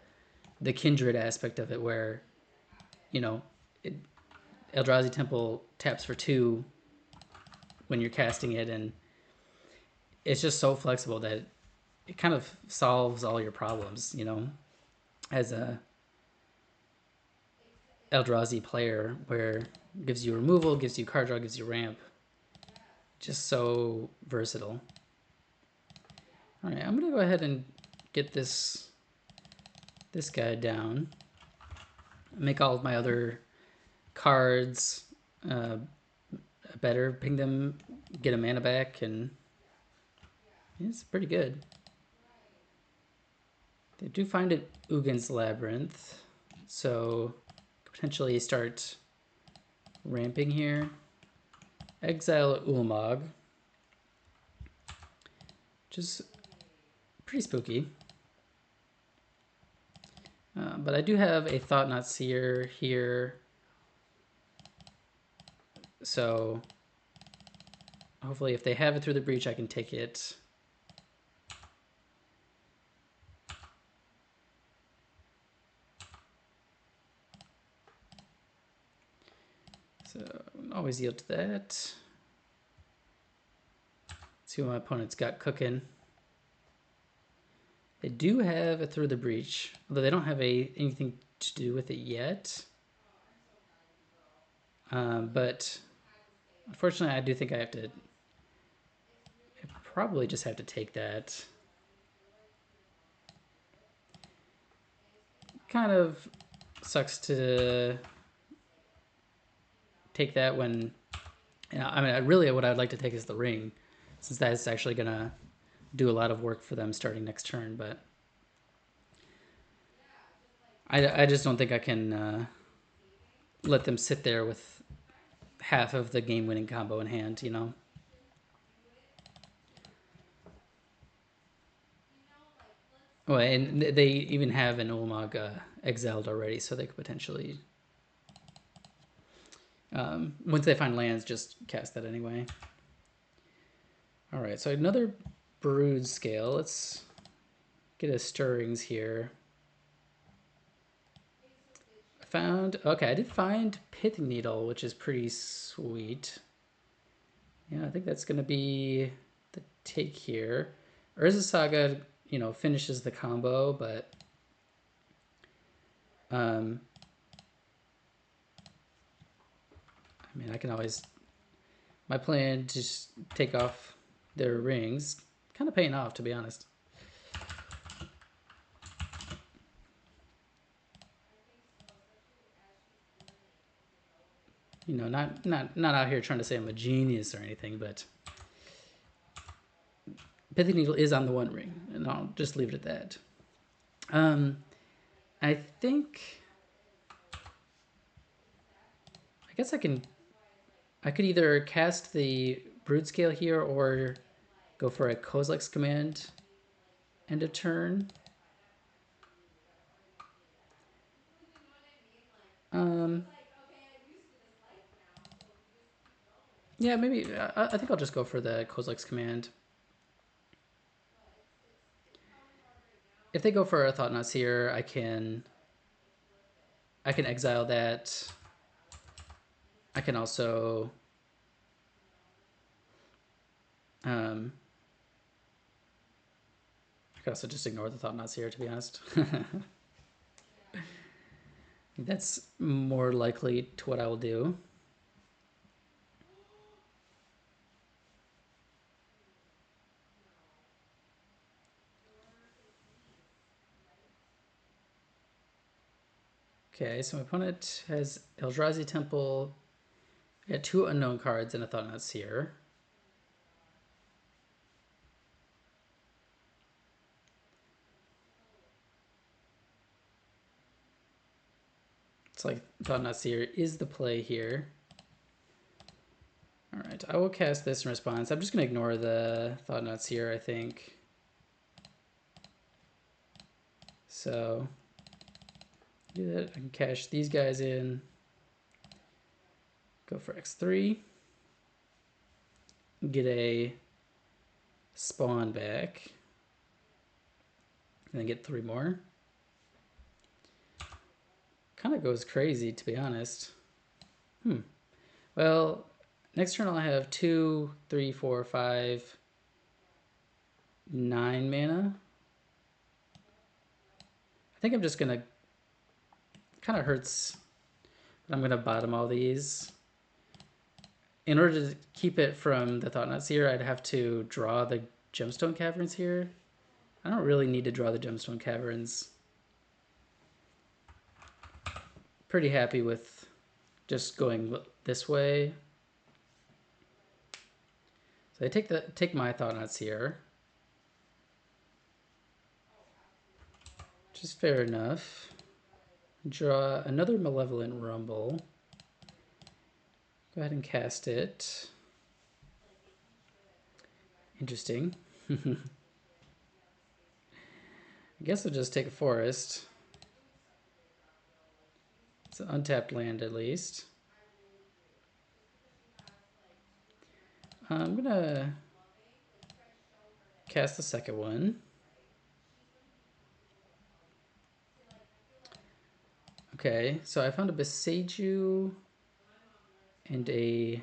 kindred aspect of it, where, you know, Eldrazi Temple taps for 2 when you're casting it, and it's just so flexible that it kind of solves all your problems, you know, as a Eldrazi player, where it gives you removal, gives you card draw, gives you ramp. Just so versatile. All right, I'm gonna go ahead and get this guy down. Make all of my other cards better, ping them, get a mana back, and it's pretty good. They do find it Ugin's Labyrinth, so potentially start ramping here. Exile Ulamog, which is pretty spooky. But I do have a Thought-Knot Seer here, so hopefully if they have it through the breach, I can take it. So always yield to that. See what my opponent's got cooking. They do have a Through the Breach, although they don't have anything to do with it yet. But unfortunately, I do think I probably just have to take that. Kind of sucks to take that when, I mean, really what I'd like to take is the ring, since that's actually going to do a lot of work for them starting next turn, but I just don't think I can let them sit there with half of the game-winning combo in hand, you know? Oh, and they even have an Ulamog exiled already, so they could potentially, once they find lands, just cast that anyway. All right, so another Brood Scale. Let's get a Stirrings here. Okay, I did find Pith Needle, which is pretty sweet. Yeah, I think that's going to be the take here. Urza Saga, finishes the combo, but I mean, I can always, my plan to just take off their rings, kind of paying off, to be honest. Not out here trying to say I'm a genius or anything, but Pithy Needle is on the One Ring, and I'll just leave it at that. I think, I guess I could either cast the Brood Scale here or go for a Kozilek's Command end of turn. Yeah, maybe. I think I'll just go for the Kozilek's Command. If they go for a Thought-Knot Seer, I can exile that. I can also I could also just ignore the Thought-Knot Seer, to be honest. That's more likely to what I will do. Okay, so my opponent has Eldrazi Temple. I got 2 unknown cards and a Thought-Knot Seer. It's like Thought-Knot Seer is the play here. All right, I will cast this in response. I'm just going to ignore the Thought-Knot Seer, I think. So, do that. I can cash these guys in. Go for X3. Get a spawn back. And then get 3 more. Kind of goes crazy, to be honest. Well, next turn I'll have 2, 3, 4, 5, 9 mana. I think I'm just going to... Kind of hurts, but I'm going to bottom all these. In order to keep it from the Thought-Knot Seer, I'd have to draw the Gemstone Caverns here. I don't really need to draw the Gemstone Caverns. Pretty happy with just going this way. So I take my Thought-Knot Seer, which is fair enough. Draw another Malevolent Rumble. Go ahead and cast it. Interesting. I guess I'll just take a forest. It's an untapped land at least. I'm gonna cast the second one. Okay, so I found a Beseiju. and a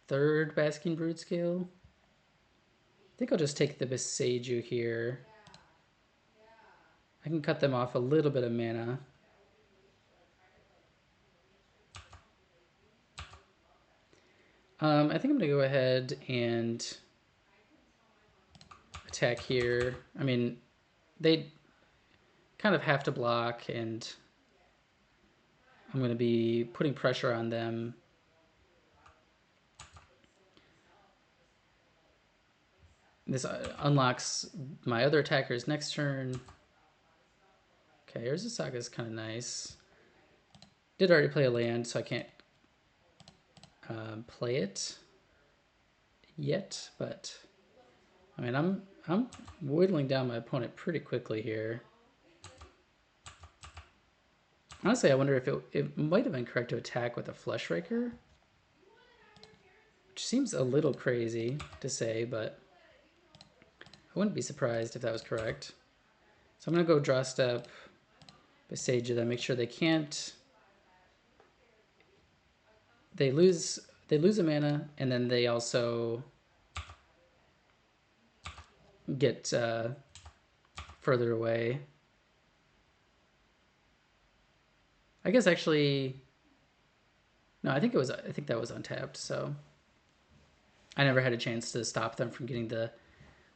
third Basking Brood Scale. I think I'll just take the Beseiju here. I can cut them off a little bit of mana. I think I'm gonna go ahead and attack here. I mean, they kind of have to block, and I'm gonna be putting pressure on them. This unlocks my other attackers next turn. Okay, Urza Saga is kind of nice. Did already play a land, so I can't play it yet, but I mean, I'm whittling down my opponent pretty quickly here. Honestly, I wonder if it might have been correct to attack with a Flesh Raker, which seems a little crazy to say, but I wouldn't be surprised if that was correct. So I'm gonna go draw step, Besage them, make sure they can't. They lose a mana, and then they also get further away. I guess actually, no, I think that was untapped. So I never had a chance to stop them from getting the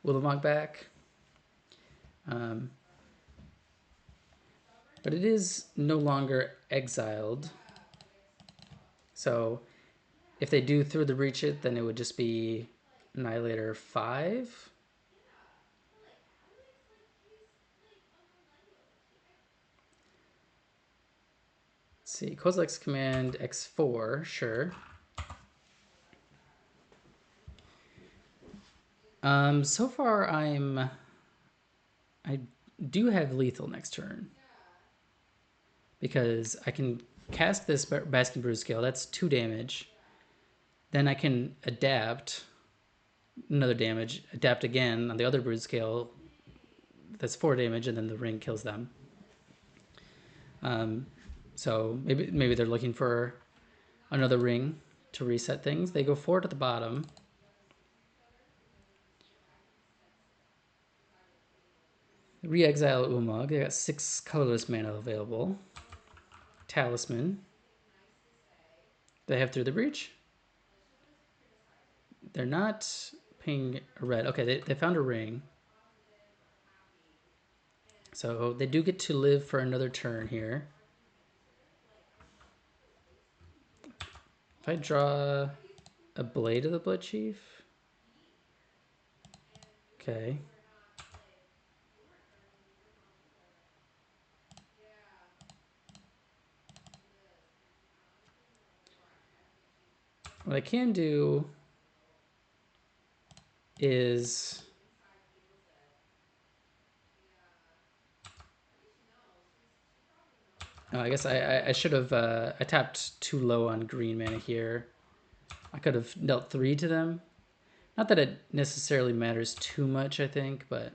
Willamog back. But it is no longer exiled. So if they do through the breach it, then it would just be Annihilator 5. Let's see, Kozilek's command X4, sure. So far I do have lethal next turn, because I can cast this Basking Brood Scale, that's 2 damage. Then I can adapt, another damage, adapt again on the other Brood Scale, that's 4 damage, and then the ring kills them. So maybe they're looking for another ring to reset things. They go 4 to the bottom. Re-exile Umag. They got 6 colorless mana available. Talisman. They have Through the Breach. They're not paying a red. Okay, they found a ring. So they do get to live for another turn here. If I draw a Blade of the Blood Chief. Okay. What I can do is... Oh, I guess I should have... I tapped too low on green mana here. I could have dealt 3 to them. Not that it necessarily matters too much, I think, but...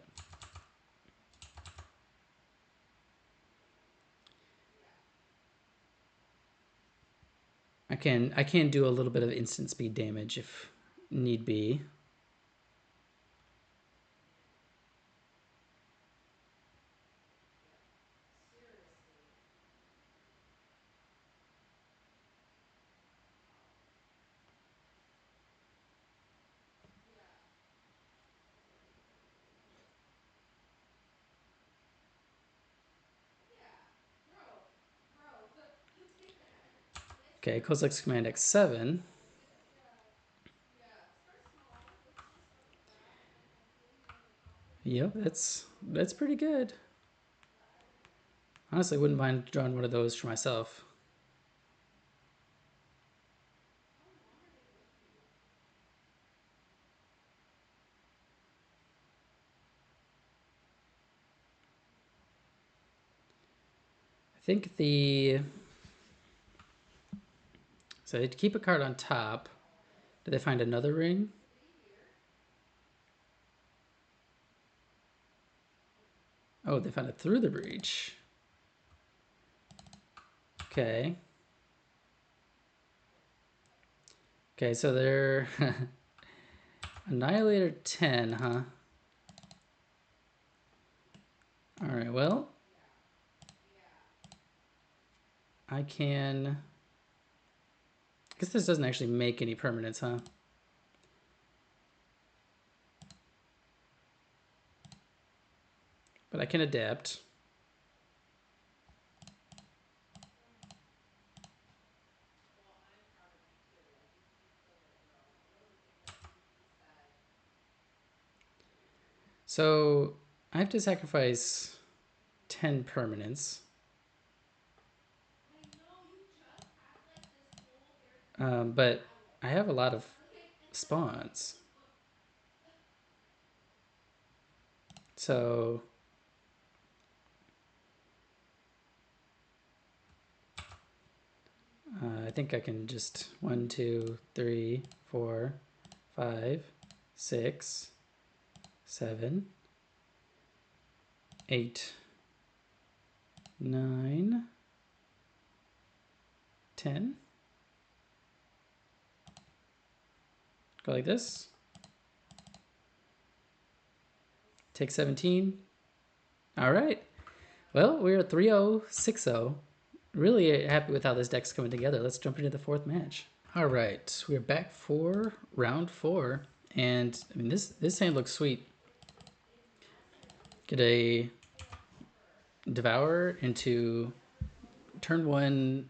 I can do a little bit of instant speed damage if need be. Okay, Kozilek's command X7. Yep, that's pretty good. Honestly, I wouldn't mind drawing one of those for myself. I think the... So to keep a card on top, did they find another ring? Oh, they found it Through the Breach. Okay. Okay, so they're Annihilator 10, huh? Alright, well, I can... I guess this doesn't actually make any permanents, huh? But I can adapt. So I have to sacrifice 10 permanents. But I have a lot of spawns. So I think I can just 1, 2, 3, 4, 5, 6, 7, 8, 9, 10. Go like this. Take 17. All right. Well, we're 3-0, 6-0. Really happy with how this deck's coming together. Let's jump into the fourth match. All right, we're back for round 4, and I mean this hand looks sweet. Get a Devour into turn 1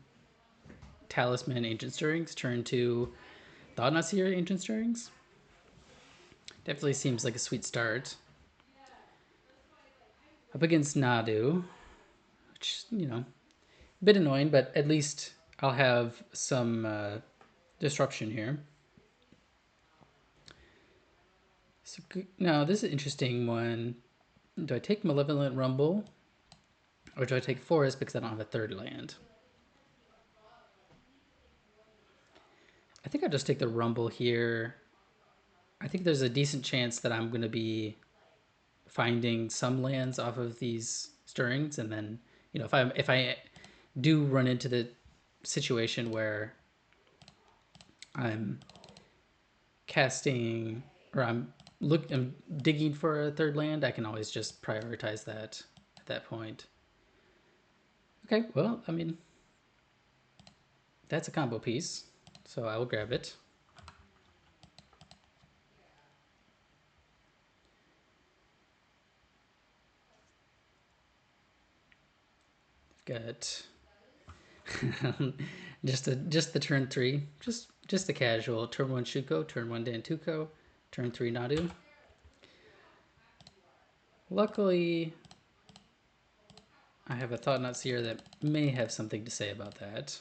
Talisman Ancient Stirrings, turn 2 Thought-Knot-Seer Ancient Stirrings. Definitely seems like a sweet start. Up against Nadu, which, you know, a bit annoying, but at least I'll have some disruption here. So now this is an interesting one. Do I take Malevolent Rumble, or do I take Forest because I don't have a third land? I think I'll just take the Rumble here. I think there's a decent chance that I'm going to be finding some lands off of these stirrings, and then, you know, if I do run into the situation where I'm casting or I'm digging for a third land, I can always just prioritize that at that point. Okay, well, I mean, that's a combo piece, so I will grab it. Got just the turn 3, just the casual turn 1 Shuko, turn 1 Dantuko, turn 3 Nadu. Luckily, I have a Thought-Knot-Seer that may have something to say about that.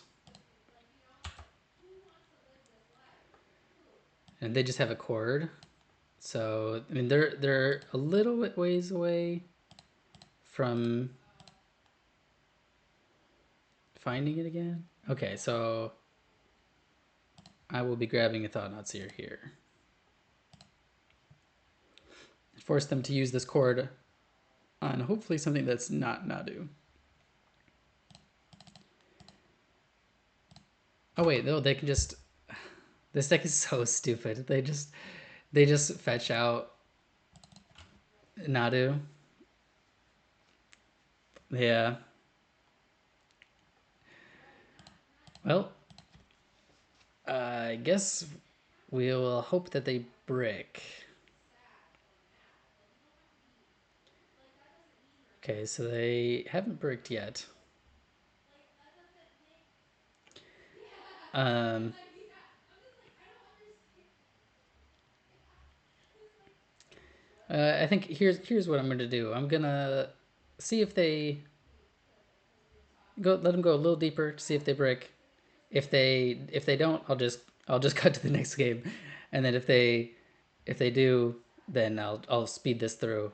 And they just have a chord. So, I mean, they're a little bit ways away from finding it again. Okay, so I will be grabbing a Thought-Knot-Seer here. Force them to use this chord on hopefully something that's not Nadu. Oh wait, no, they can just... This deck is so stupid. They just fetch out Nadu. Yeah. Well, I guess we will hope that they brick. Okay, so they haven't bricked yet. Um, I think here's what I'm gonna do. I'm gonna see if they go. Let them go a little deeper to see if they brick. If they don't, I'll just cut to the next game, and then if they do, then I'll speed this through.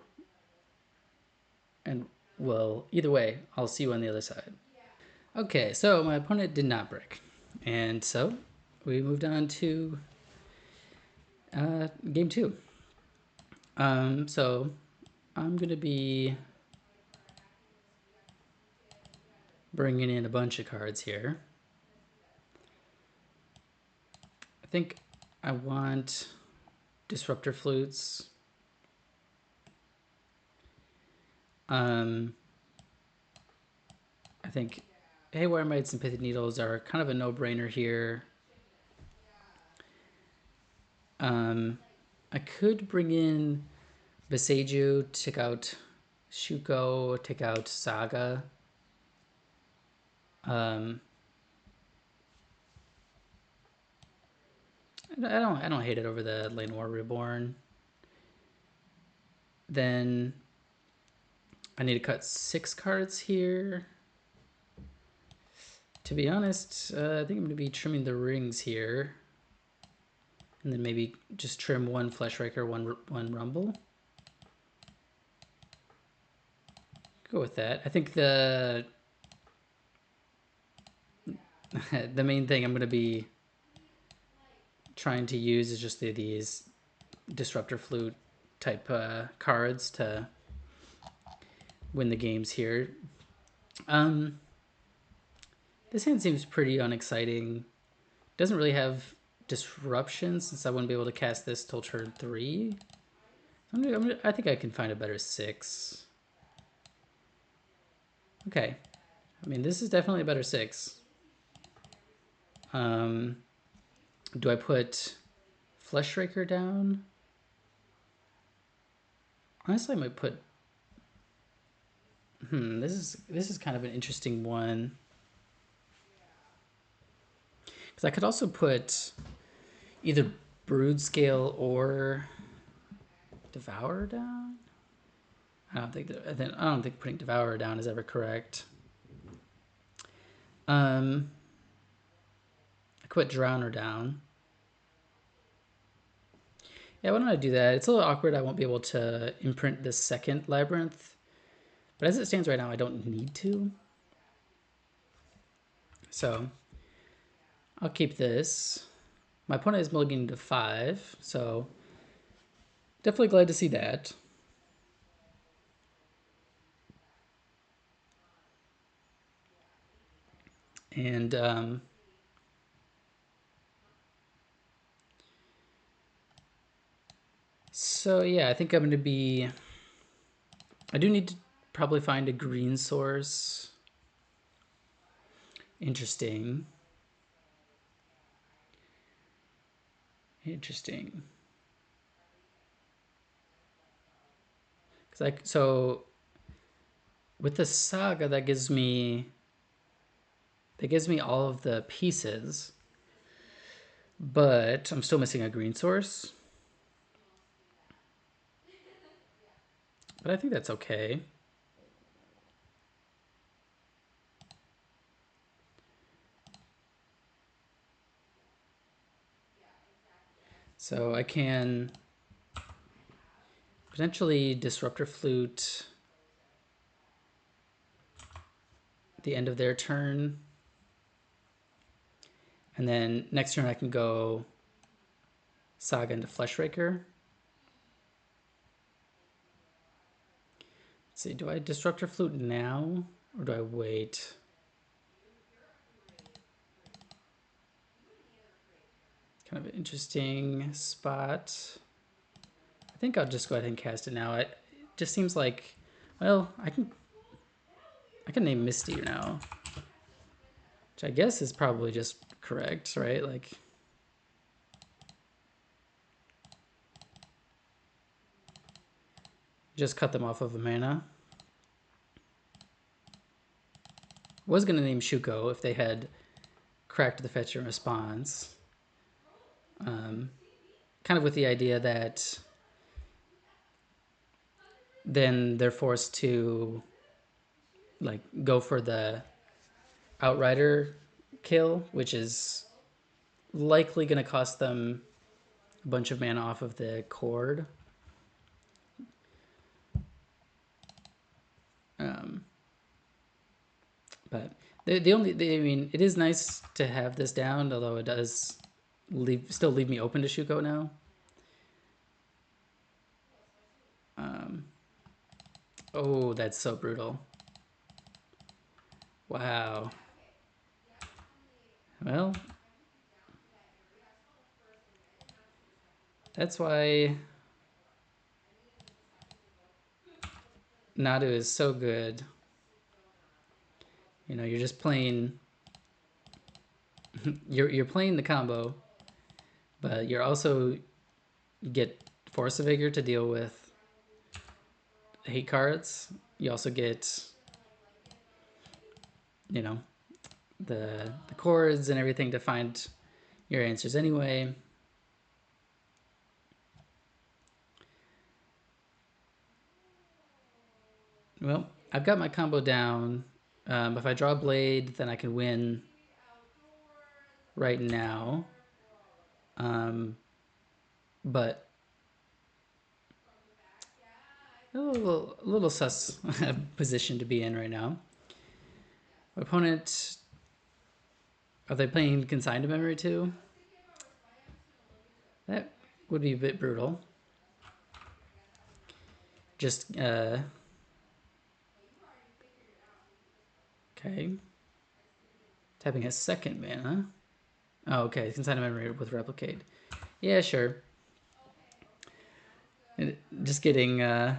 And well, either way, I'll see you on the other side. Okay, so my opponent did not brick, and so we moved on to game 2. So I'm gonna be bringing in a bunch of cards here. I think I want disruptor flutes. I think Haywire Mites and Pithy Needles are kind of a no-brainer here. I could bring in Beseiju, take out Shuko, take out Saga. I don't hate it over the Llanowar Reborn. Then I need to cut 6 cards here. To be honest, I think I'm going to be trimming the rings here. And then maybe just trim 1 Fleshraker, one Rumble. Go with that. I think the the main thing I'm going to be trying to use is just these Disruptor Flute type cards to win the games here. This hand seems pretty unexciting. Doesn't really have disruption since I wouldn't be able to cast this till turn 3. I think I can find a better 6. Okay. I mean, this is definitely a better 6. Do I put Fleshraker down? Honestly, I might put... This is kind of an interesting one. Because I could also put either Brood Scale or Devour down. I don't think putting Devourer down is ever correct. I could put Drowner down. Yeah, why don't I do that? It's a little awkward. I won't be able to imprint this second Labyrinth. But as it stands right now, I don't need to. So I'll keep this. My opponent is mulliganing to 5, so definitely glad to see that. And so yeah, I think I'm going to be... I do need to probably find a green source. Interesting. So with the Saga, that gives me all of the pieces, but I'm still missing a green source. But I think that's okay. So I can potentially Disruptor Flute at the end of their turn. And then next turn I can go Saga into Fleshraker. Let's see, do I Disruptor Flute now or do I wait? Kind of an interesting spot. I think I'll just go ahead and cast it now. It just seems like, well, I can name Misty now, which I guess is probably just correct, right? Like, just cut them off of a mana. Was gonna name Shuko if they had cracked the fetch and response. Kind of with the idea that then they're forced to like go for the Outrider kill, which is likely going to cost them a bunch of mana off of the cord. But I mean, it is nice to have this down, although it does still leave me open to Shuko now. Oh, that's so brutal. Wow. Well, That's why Nadu is so good. You know, you're just playing. You're playing the combo, but you're also you get Force of Vigor to deal with hate cards. You also get, you know, the chords and everything to find your answers anyway. Well, I've got my combo down. If I draw a blade, then I can win right now. But a little sus position to be in right now. My opponent, are they playing Consigned to Memory too? That would be a bit brutal. Just, okay. Tapping a second mana. Oh, okay. Consigned to Memory with Replicate. Yeah, sure. Just getting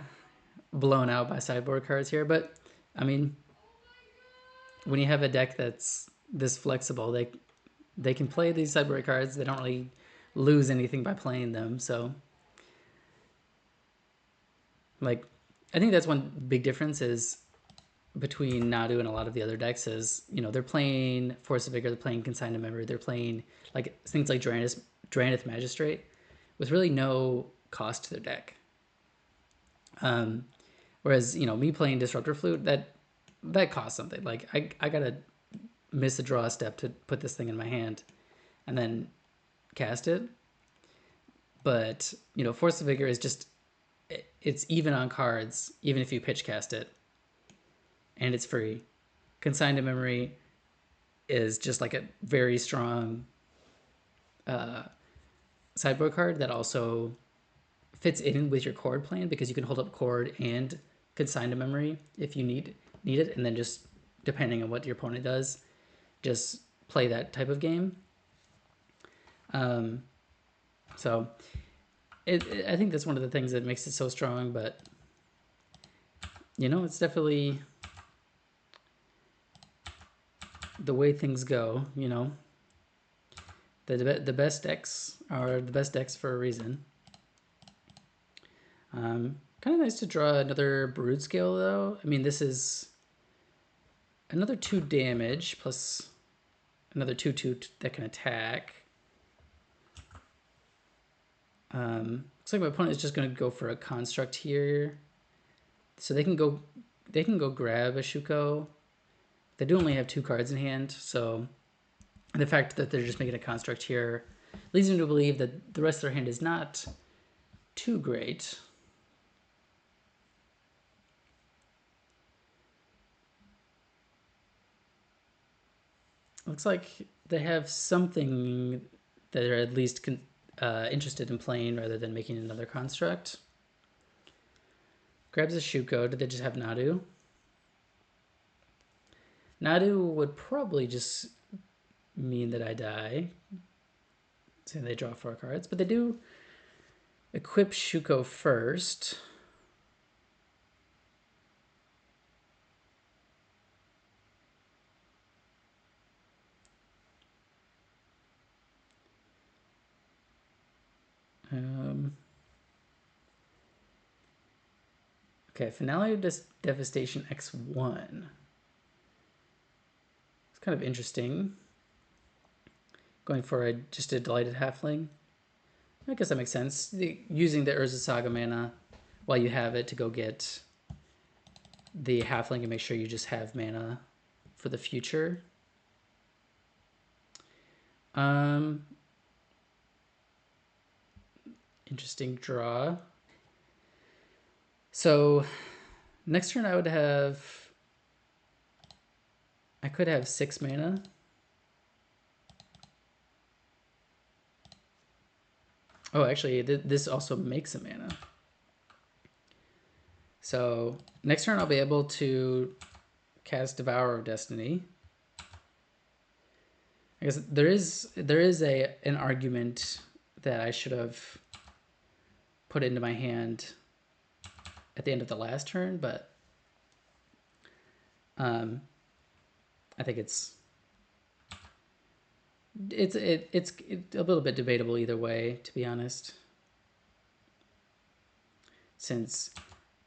blown out by sideboard cards here, but I mean, when you have a deck that's this flexible, they can play these sideboard cards. They don't really lose anything by playing them. So, like, I think that's one big difference is between Nadu and a lot of the other decks is, you know, they're playing Force of Vigor, they're playing Consigned to Memory, they're playing like things like Drannith Magistrate with really no cost to their deck. Whereas, you know, me playing Disruptor Flute, that costs something. Like I gotta miss a draw step to put this thing in my hand and then cast it. But, you know, Force of Vigor is just, it's even on cards, even if you pitch cast it. And it's free. Consigned to Memory is just like a very strong sideboard card that also fits in with your chord plan because you can hold up chord and Consigned to Memory if you need it, and then just depending on what your opponent does, just play that type of game. So I think that's one of the things that makes it so strong, but you know, it's definitely the way things go, you know. The best decks are the best decks for a reason. Kind of nice to draw another Brood Scale, though. I mean, this is another 2 damage plus another 2/2 that can attack. Looks like my opponent is just going to go for a Construct here, so they can go grab a Shuko. They do only have 2 cards in hand, so the fact that they're just making a Construct here leads me to believe that the rest of their hand is not too great. Looks like they have something that they're at least interested in playing rather than making another construct. Grabs a Shuko. Did they just have Nadu? Nadu would probably just mean that I die. So they draw 4 cards, but they do equip Shuko first. Okay, Finale of Devastation X1. It's kind of interesting. Going for just a Delighted Halfling. I guess that makes sense. Using the Urza Saga mana while you have it to go get the Halfling and make sure you just have mana for the future. Interesting draw. So next turn I could have 6 mana. Oh, actually, this also makes a mana. So next turn I'll be able to cast Devourer of Destiny. I guess there is an argument that I should have put it into my hand at the end of the last turn, but I think it's a little bit debatable either way, to be honest. Since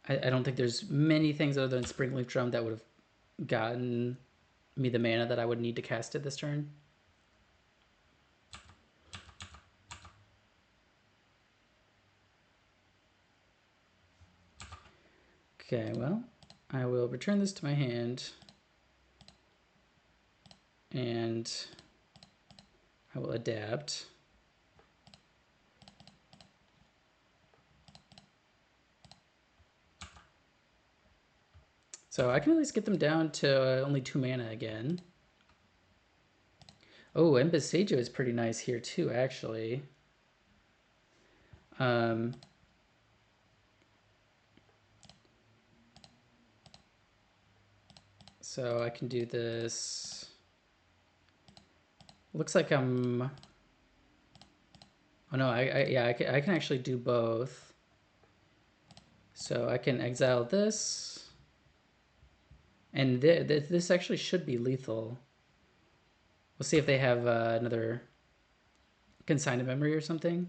I don't think there's many things other than Springleaf Drum that would have gotten me the mana that I would need to cast it this turn. Okay, well, I will return this to my hand. And I will adapt. So I can at least get them down to only 2 mana again. Oh, Embassagio is pretty nice here too, actually. So I can do this. Looks like I'm... Oh no, I can actually do both. So I can exile this. And this actually should be lethal. We'll see if they have another consigned memory or something.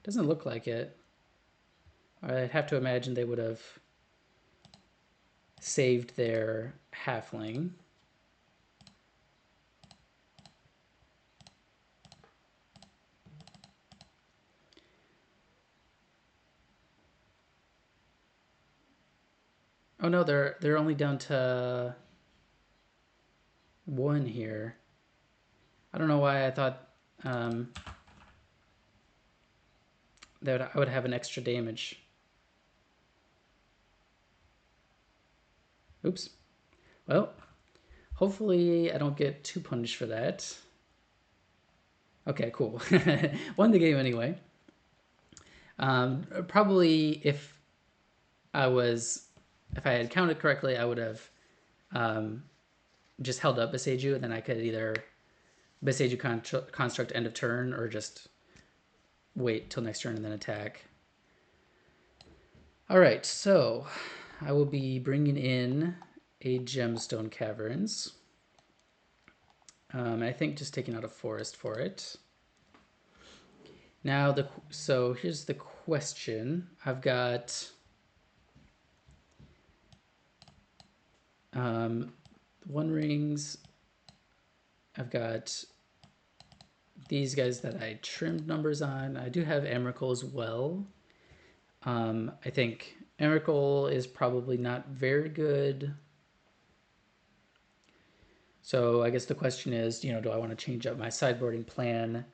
Doesn't look like it. I'd have to imagine they would have saved their halfling. Oh no, they're only down to 1 here. I don't know why I thought that I would have an extra damage. Oops. Well, hopefully I don't get too punished for that. Okay, cool. Won the game anyway. Probably if I had counted correctly, I would have just held up Beseiju, and then I could either Beseiju construct end of turn or just wait till next turn and then attack. All right, so I will be bringing in a Gemstone Caverns. I think just taking out a forest for it. Now, so here's the question. I've got One Rings. I've got these guys that I trimmed numbers on. I do have Emrakul as well. I think Emrakul is probably not very good. So I guess the question is, do I want to change up my sideboarding plan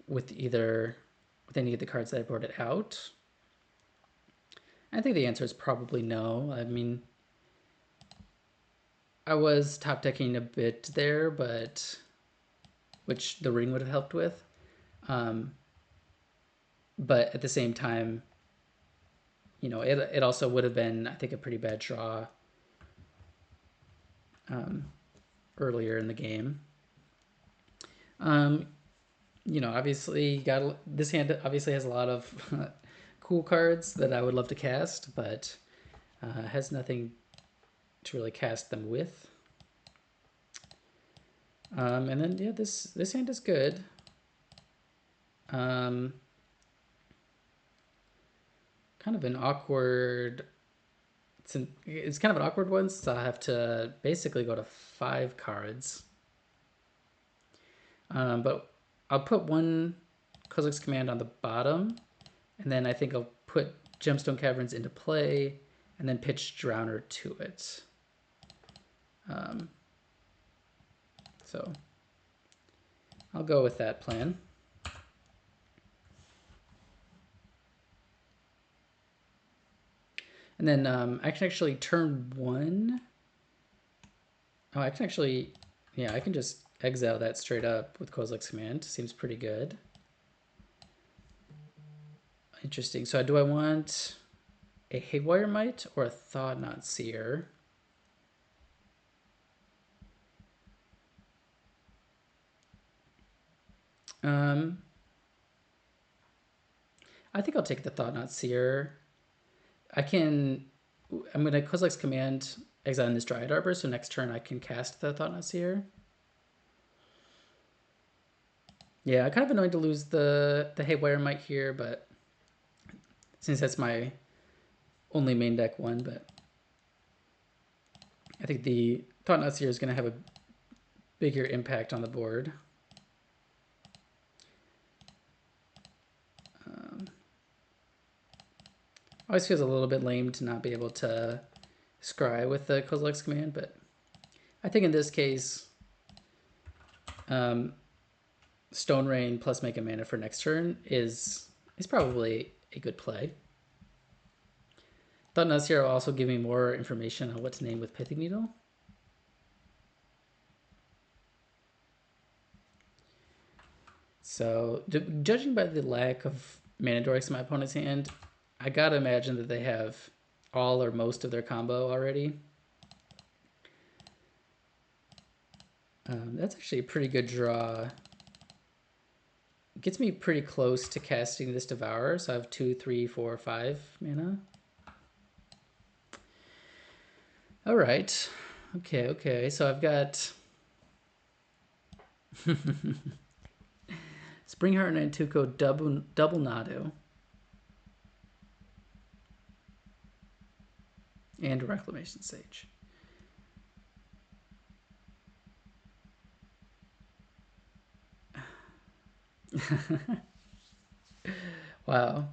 with any of the cards that I boarded out? I think the answer is probably no. I mean, I was top decking a bit there, which the ring would have helped with. But at the same time, it also would have been, I think, a pretty bad draw earlier in the game. Obviously, this hand obviously has a lot of cool cards that I would love to cast, but has nothing to really cast them with. And then yeah, this hand is good. Kind of an awkward. It's kind of an awkward one, so I have to basically go to 5 cards. But I'll put one Kozilek's Command on the bottom, and then I think I'll put Gemstone Caverns into play, and then pitch Drowner to it. So I'll go with that plan. And then I can actually turn 1. Oh, I can actually, yeah, I can just exile that straight up with Kozilek's Command. Seems pretty good. Interesting. So do I want a Haywire Might or a Thought-Knot Seer? I think I'll take the Thought-Knot Seer. I'm going to Kozilek's Command exile this Dryad Arbor, so next turn I can cast the Thought-Knot Seer. Yeah, kind of annoying to lose the Haywire Might here, but since that's my only main deck one, but I think the Thought-Knot Seer is going to have a bigger impact on the board. Always feels a little bit lame to not be able to scry with the Kozilek's Command, but I think in this case, Stone Rain plus make a mana for next turn is probably a good play. Thought-Knot Seer will also give me more information on what to name with Pithing Needle. So, judging by the lack of mana dorks in my opponent's hand, I gotta imagine that they have all or most of their combo already. That's actually a pretty good draw. It gets me pretty close to casting this Devourer, so I have 2, 3, 4, 5 mana. All right. Okay. So I've got Springheart and Tuco double Nadu. And Reclamation Sage. Wow.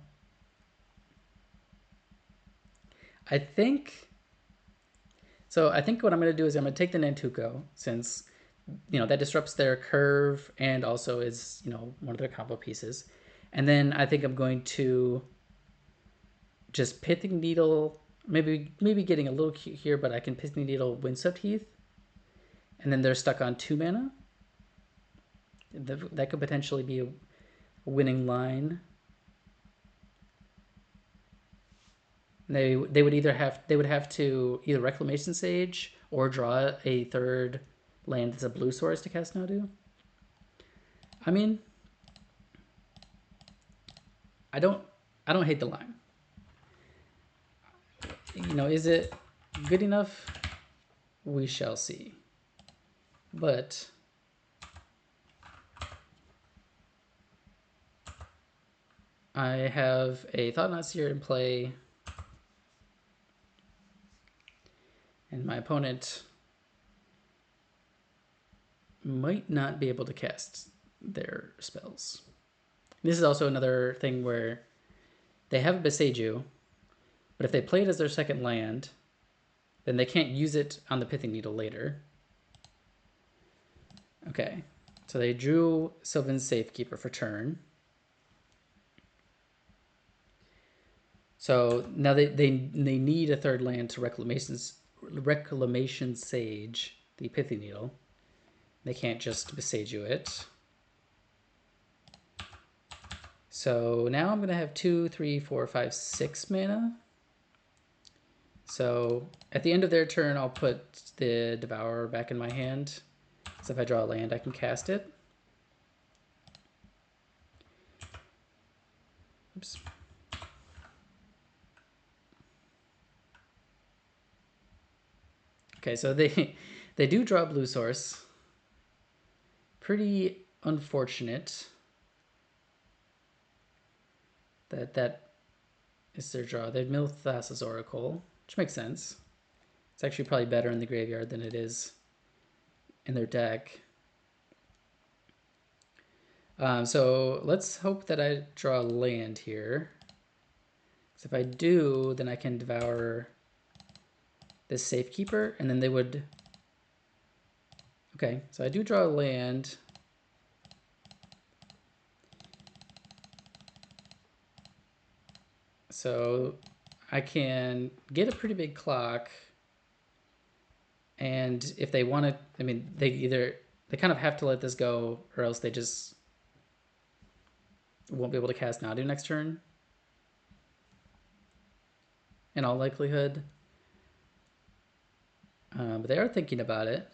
I think what I'm going to do is I'm going to take the Nantuko, since that disrupts their curve and also is one of their combo pieces, and then I think I'm going to just Pithing Needle, maybe getting a little cute here, but I can Pithing Needle Windswept Heath, and then they're stuck on 2 mana. That could potentially be a winning line. They would have to either Reclamation Sage or draw a third land that's a blue source to cast Nadu. I mean, I don't hate the line. Is it good enough? We shall see. But I have a Thought-Knot Seer in play, and my opponent might not be able to cast their spells. This is also another thing where they have Beseiju, but if they play it as their second land, then they can't use it on the Pithing Needle later. Okay, so they drew Sylvan's Safekeeper for turn. So now they need a third land to Reclamation Sage the Pithing Needle. They can't just Beseiju it. So now I'm going to have 2, 3, 4, 5, 6 mana. So at the end of their turn, I'll put the Devourer back in my hand. So if I draw a land, I can cast it. Oops. Okay, so they do draw blue source. Pretty unfortunate that is their draw. They mill Thassa's Oracle, which makes sense. It's actually probably better in the graveyard than it is in their deck. So let's hope that I draw a land here. Because if I do, then I can devour this Safekeeper, and then they would... Okay, so I do draw a land. So I can get a pretty big clock. And if they want to, I mean, they kind of have to let this go, or else they just won't be able to cast Nadu next turn. In all likelihood. But they are thinking about it.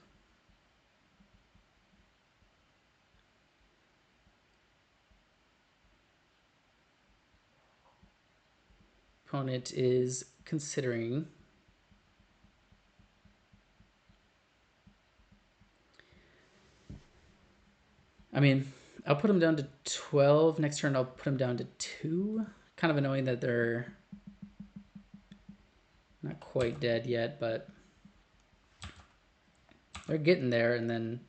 Opponent is considering. I mean, I'll put him down to 12. Next turn, I'll put him down to 2. Kind of annoying that they're not quite dead yet, but they're getting there. And then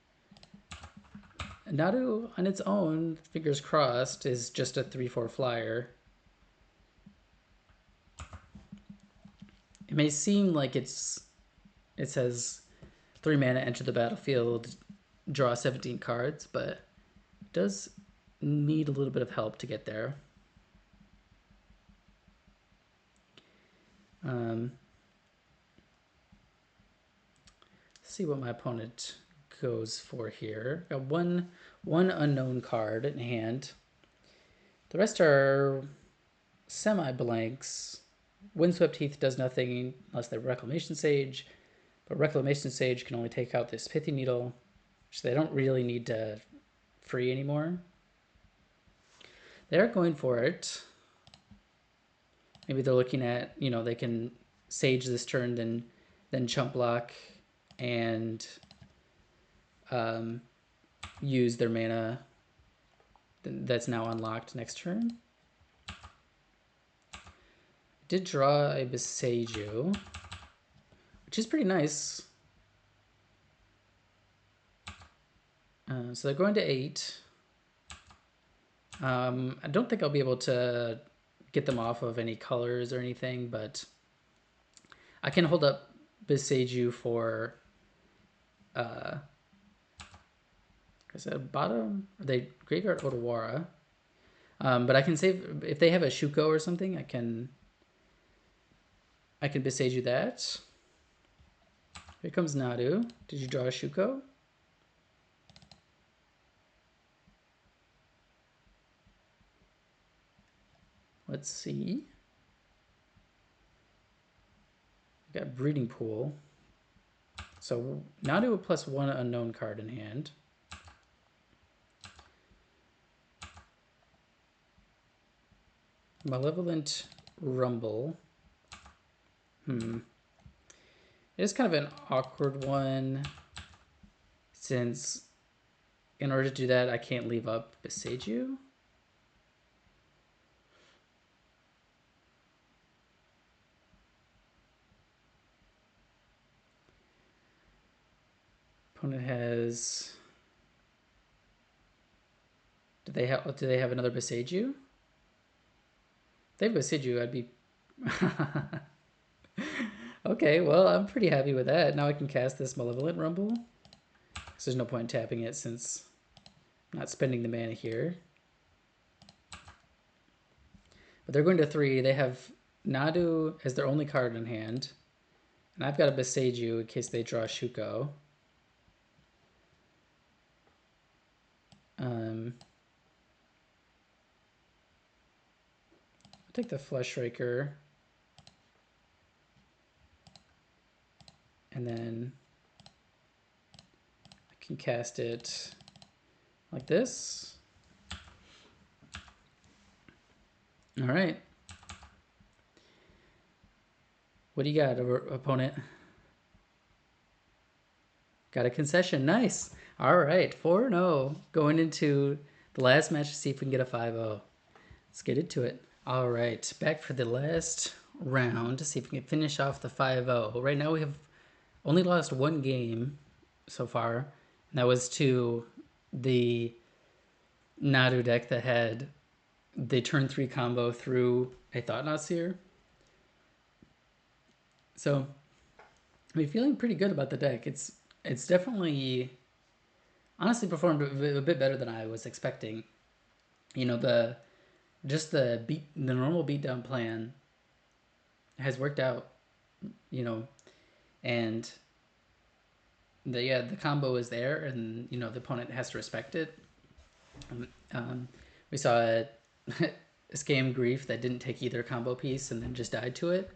Nadu on its own, fingers crossed, is just a 3/4 flyer. It may seem like it says 3 mana, enter the battlefield, draw 17 cards, but it does need a little bit of help to get there. Let's see what my opponent goes for here. Got one unknown card in hand. The rest are semi-blanks. Windswept Heath does nothing unless they're Reclamation Sage, but Reclamation Sage can only take out this Pithy Needle, which they don't really need to free anymore. They're going for it. Maybe they're looking at, you know, they can Sage this turn, then Chump Block and use their mana that's now unlocked next turn. Did draw a Boseiju, which is pretty nice. So they're going to 8. I don't think I'll be able to get them off of any colors or anything, but I can hold up Boseiju for is that bottom? Are they graveyard Otawara? But I can save if they have a Shuko or something. I can Boseiju that. Here comes Nadu. Did you draw a Shuko? Let's see. We got Breeding Pool. So Nadu a +1 unknown card in hand. Malevolent Rumble. It is kind of an awkward one, since in order to do that, I can't leave up Boseiju. Opponent has. Do they have another Boseiju? If they have Boseiju, I'd be. Okay, well, I'm pretty happy with that. Now I can cast this Malevolent Rumble. So there's no point in tapping it since I'm not spending the mana here. But they're going to 3. They have Nadu as their only card in hand. And I've got a Boseiju in case they draw Shuko. I'll take the Fleshraker. And then I can cast it like this. All right. What do you got, opponent? Got a concession. Nice. All right. 4-0. Going into the last match to see if we can get a 5-0. Let's get into it. All right. Back for the last round to see if we can finish off the 5-0. Right now we have only lost 1 game so far. And that was to the Nadu deck that had the turn 3 combo through a Thought-Knot Seer. So I'm feeling pretty good about the deck. It's definitely honestly performed a bit better than I was expecting. You know, the normal beatdown plan has worked out, you know, and the combo is there, and you know the opponent has to respect it. We saw a Scam Grief that didn't take either combo piece and then just died to it.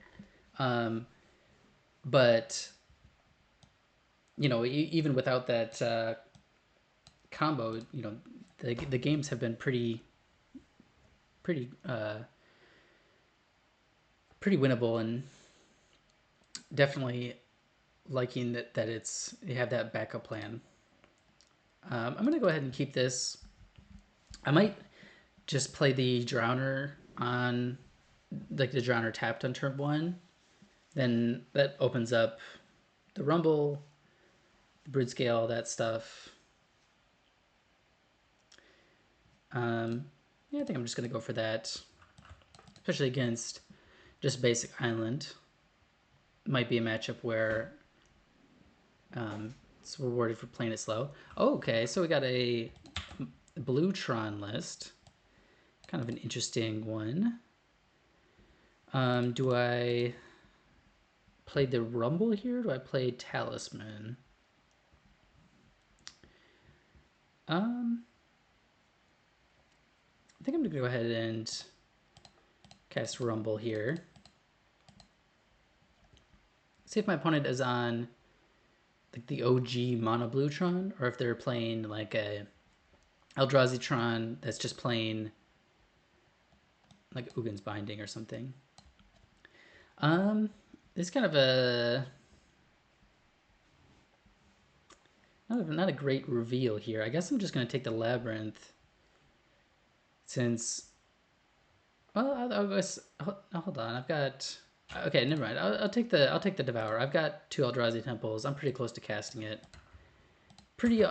But you know, even without that combo, you know, the games have been pretty pretty winnable, and definitely liking that you have that backup plan. I'm gonna go ahead and keep this. I might just play the Drowner on, like the Drowner tapped on turn 1. Then that opens up the Rumble, the Brood Scale, all that stuff. Yeah, I think I'm just gonna go for that, especially against just basic island. Might be a matchup where it's rewarded for playing it slow. Oh, okay, so we got a blue Tron list. Kind of an interesting one. Do I play the Rumble here? Or do I play Talisman? I think I'm gonna go ahead and cast Rumble here. See if my opponent is on like the OG mono blue Tron, or if they're playing like a Eldrazi Tron that's just playing like Ugin's Binding or something. It's kind of a not a great reveal here. I guess I'm just gonna take the Labyrinth, since, well, I'll guess. Hold on, I've got. Okay, never mind. I'll take the Devour. I've got 2 Eldrazi Temples. I'm pretty close to casting it. Pretty.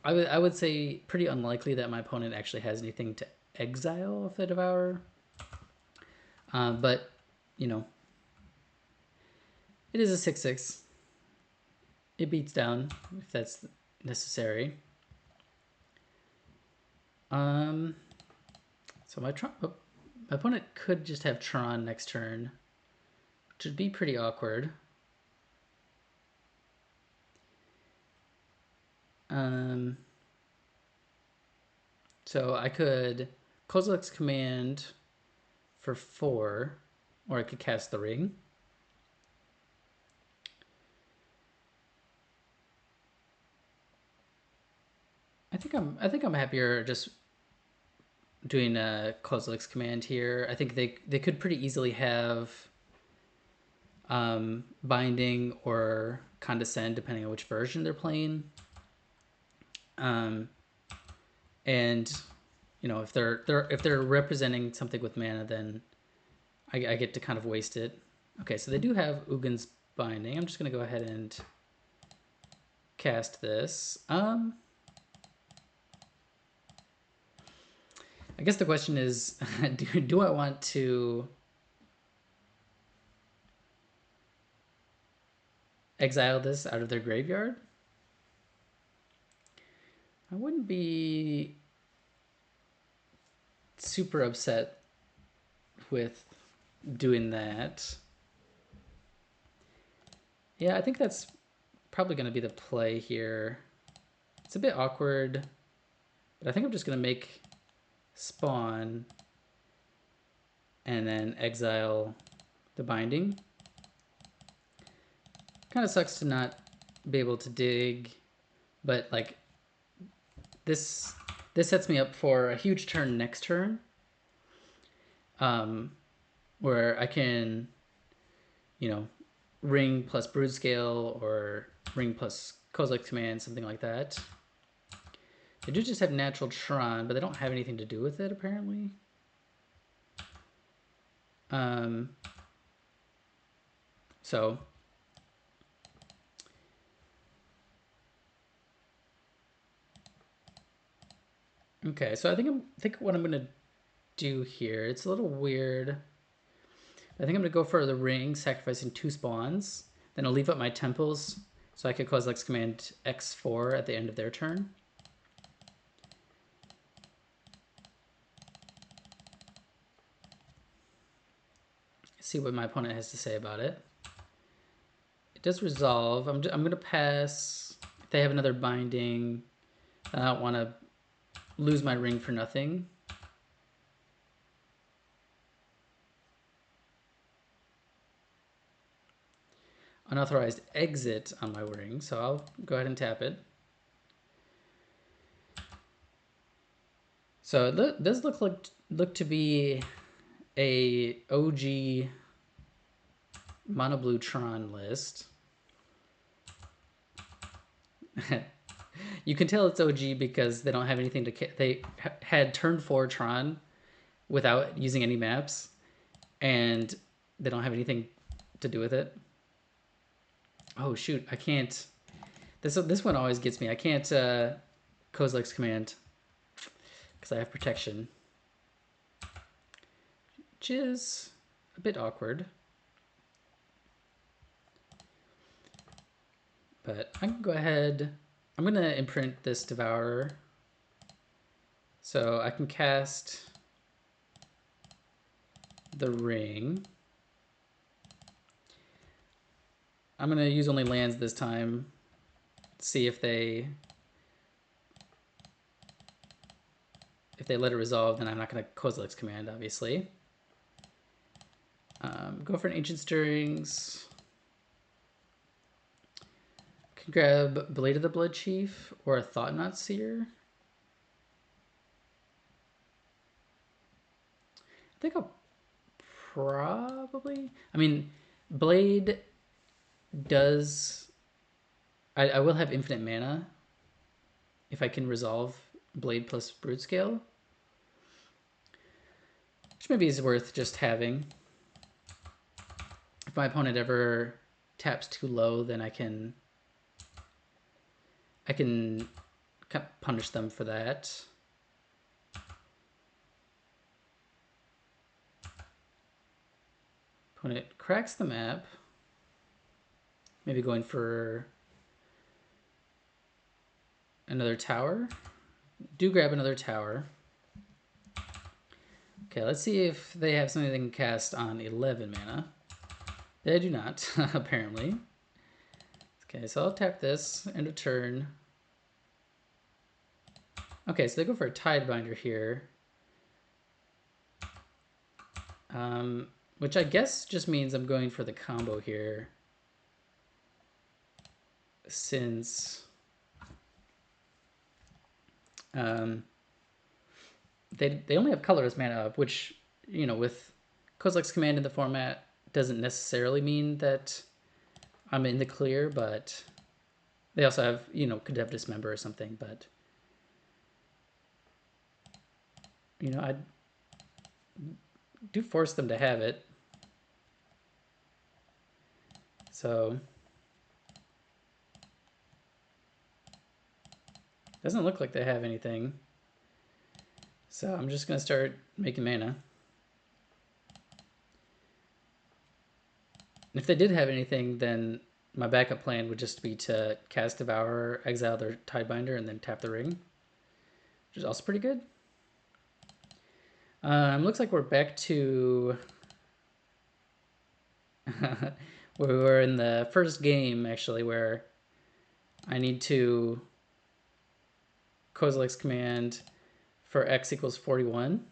I would say pretty unlikely that my opponent actually has anything to exile off the Devour. But you know, it is a 6/6. It beats down if that's necessary. So my opponent could just have Tron next turn, which would be pretty awkward. So I could Kozilek's Command for 4, or I could cast the Ring. I think I'm happier just doing a Kozilek's Command here. I think they could pretty easily have Binding or Condescend, depending on which version they're playing. And you know, if they're representing something with mana, then I get to kind of waste it. Okay, so they do have Ugin's Binding. I'm just gonna go ahead and cast this. I guess the question is, do I want to exile this out of their graveyard? I wouldn't be super upset with doing that. Yeah, I think that's probably going to be the play here. It's a bit awkward, but I think I'm just going to make spawn and then exile the Binding. Kind of sucks to not be able to dig, but like this sets me up for a huge turn next turn, where I can, you know, Ring plus Brood Scale or Ring plus Kozilek's Command, something like that. They do just have natural Tron, but they don't have anything to do with it, apparently. So okay, so I think what I'm gonna do here, it's a little weird. I think I'm gonna go for the Ring, sacrificing 2 spawns. Then I'll leave up my temples so I could Kozilek's Command X4 at the end of their turn. See what my opponent has to say about it. It does resolve. I'm gonna pass. If they have another Binding, I don't want to lose my Ring for nothing. Unauthorized exit on my Ring, so I'll go ahead and tap it. So it does look to be a OG mono blue Tron list. You can tell it's OG because they don't have anything to... They had turn 4 Tron without using any maps, and they don't have anything to do with it. Oh shoot, I can't... This one always gets me. I can't Kozilek's command because I have protection, which is a bit awkward. But I can go ahead. I'm going to imprint this Devourer so I can cast the ring. I'm going to use only lands this time. See if they let it resolve, then I'm not going to Kozilek's command, obviously. Go for an Ancient Stirrings. Can grab Blade of the Blood Chief or a Thought-Knot Seer. I think I'll probably... I mean, Blade does... I will have infinite mana if I can resolve Blade plus Brute Scale, which maybe is worth just having. If my opponent ever taps too low, then I can punish them for that. Opponent cracks the map. Maybe going for another tower. Do grab another tower. Okay, let's see if they have something they can cast on 11 mana. They do not, apparently. Okay, so I'll tap this, end of turn. Okay, so they go for a Tidebinder here. Which I guess just means I'm going for the combo here. Since they only have colorless mana up, which, you know, with Kozilek's command in the format doesn't necessarily mean that I'm in the clear, but they also have, you know, could have Dismember or something, but you know, I do force them to have it. So doesn't look like they have anything. So I'm just gonna start making mana. If they did have anything, then my backup plan would just be to cast Devourer, exile their Tidebinder, and then tap the ring, which is also pretty good. Looks like we're back to where we were in the first game, actually, where I need to Kozilek's command for x equals 41.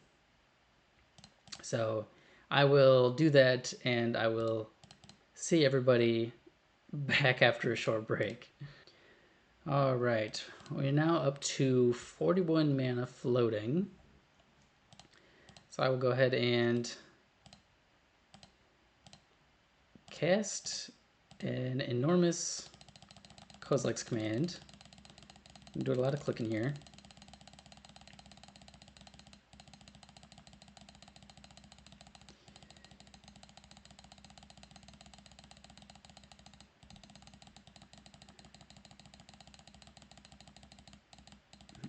So I will do that, and I will see everybody back after a short break. All right, we're now up to 41 mana floating. So I will go ahead and cast an enormous Kozilek's command. I'm doing a lot of clicking here.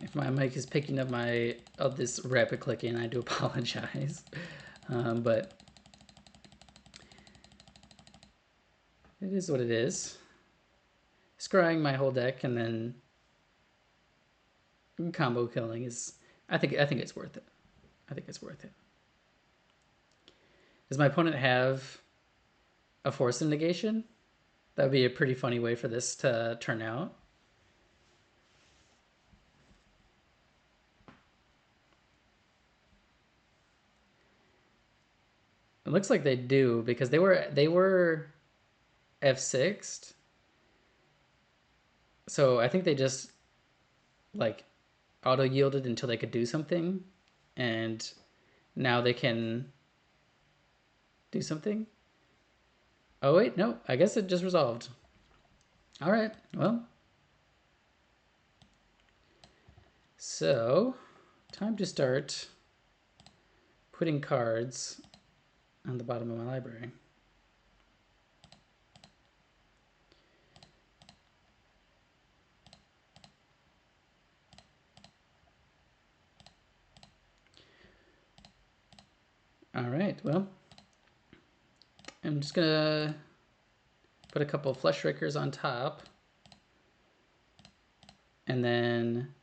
If my mic is picking up this rapid clicking, I do apologize. But it is what it is. Scrying my whole deck and then combo killing is, I think it's worth it. I think it's worth it. Does my opponent have a Force of Negation? That would be a pretty funny way for this to turn out. It looks like they do, because they were F6'd. So I think they just like auto yielded until they could do something, and now they can do something. Oh wait, no, I guess it just resolved. All right, well. So, time to start putting cards on the bottom of my library. All right, well, I'm just gonna put a couple of flesh rakers on top, and then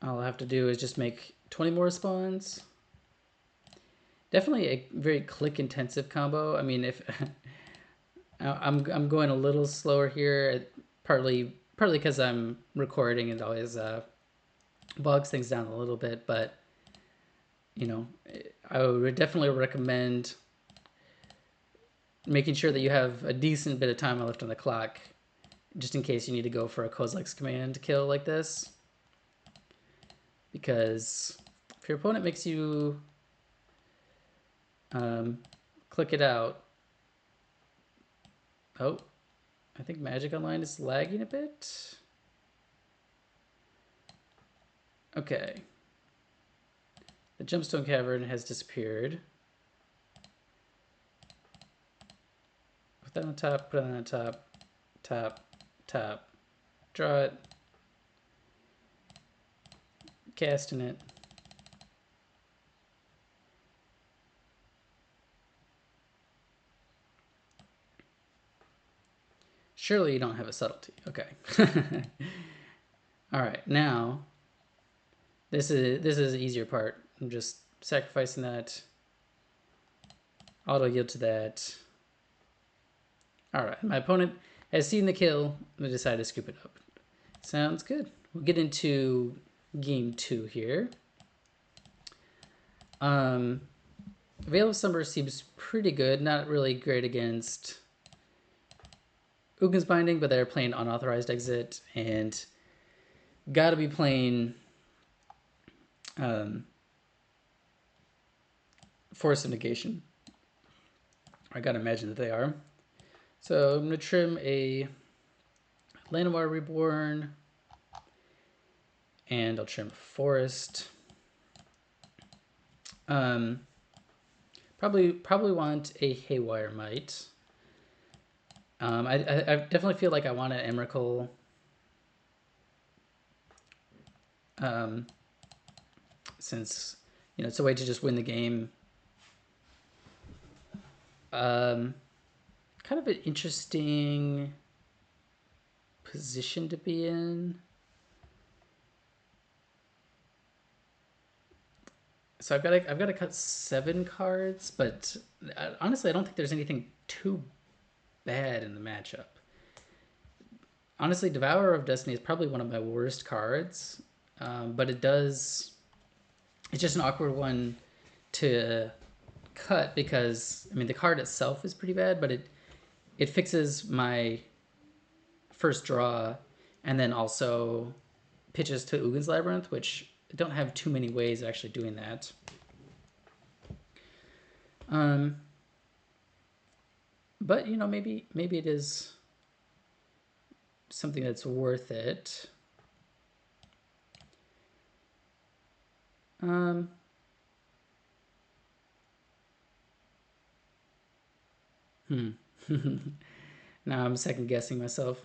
all I have to do is just make 20 more spawns. Definitely a very click intensive combo. I mean, if I'm going a little slower here, partly because I'm recording and always bogs things down a little bit, but you know, I would definitely recommend making sure that you have a decent bit of time left on the clock, just in case you need to go for a Kozilek's command kill like this. Because if your opponent makes you click it out, oh, I think Magic Online is lagging a bit. Okay. The Gemstone Cavern has disappeared. Put that on top, put that on top, top, top. Draw it. Casting it. Surely you don't have a subtlety. Okay. All right, now this is the easier part. I'm just sacrificing that. Auto yield to that. All right, my opponent has seen the kill and they decided to scoop it up. Sounds good. We'll get into game 2 here. Veil of Summer seems pretty good. Not really great against Ugin's Binding, but they're playing Unauthorized Exit and gotta be playing Force of Negation. I gotta imagine that they are. So I'm gonna trim a Llanowar Reborn, and I'll trim Forest. Probably want a Haywire Might. I definitely feel like I want an Emrakul. Since it's a way to just win the game. Kind of an interesting position to be in. So I've got to cut 7 cards, but honestly, I don't think there's anything too bad in the matchup. Honestly, Devourer of Destiny is probably one of my worst cards, but it's just an awkward one to cut because, I mean, the card itself is pretty bad, but it fixes my first draw and then also pitches to Ugin's Labyrinth, which I don't have too many ways of actually doing that. But maybe it is something that's worth it. Now I'm second guessing myself.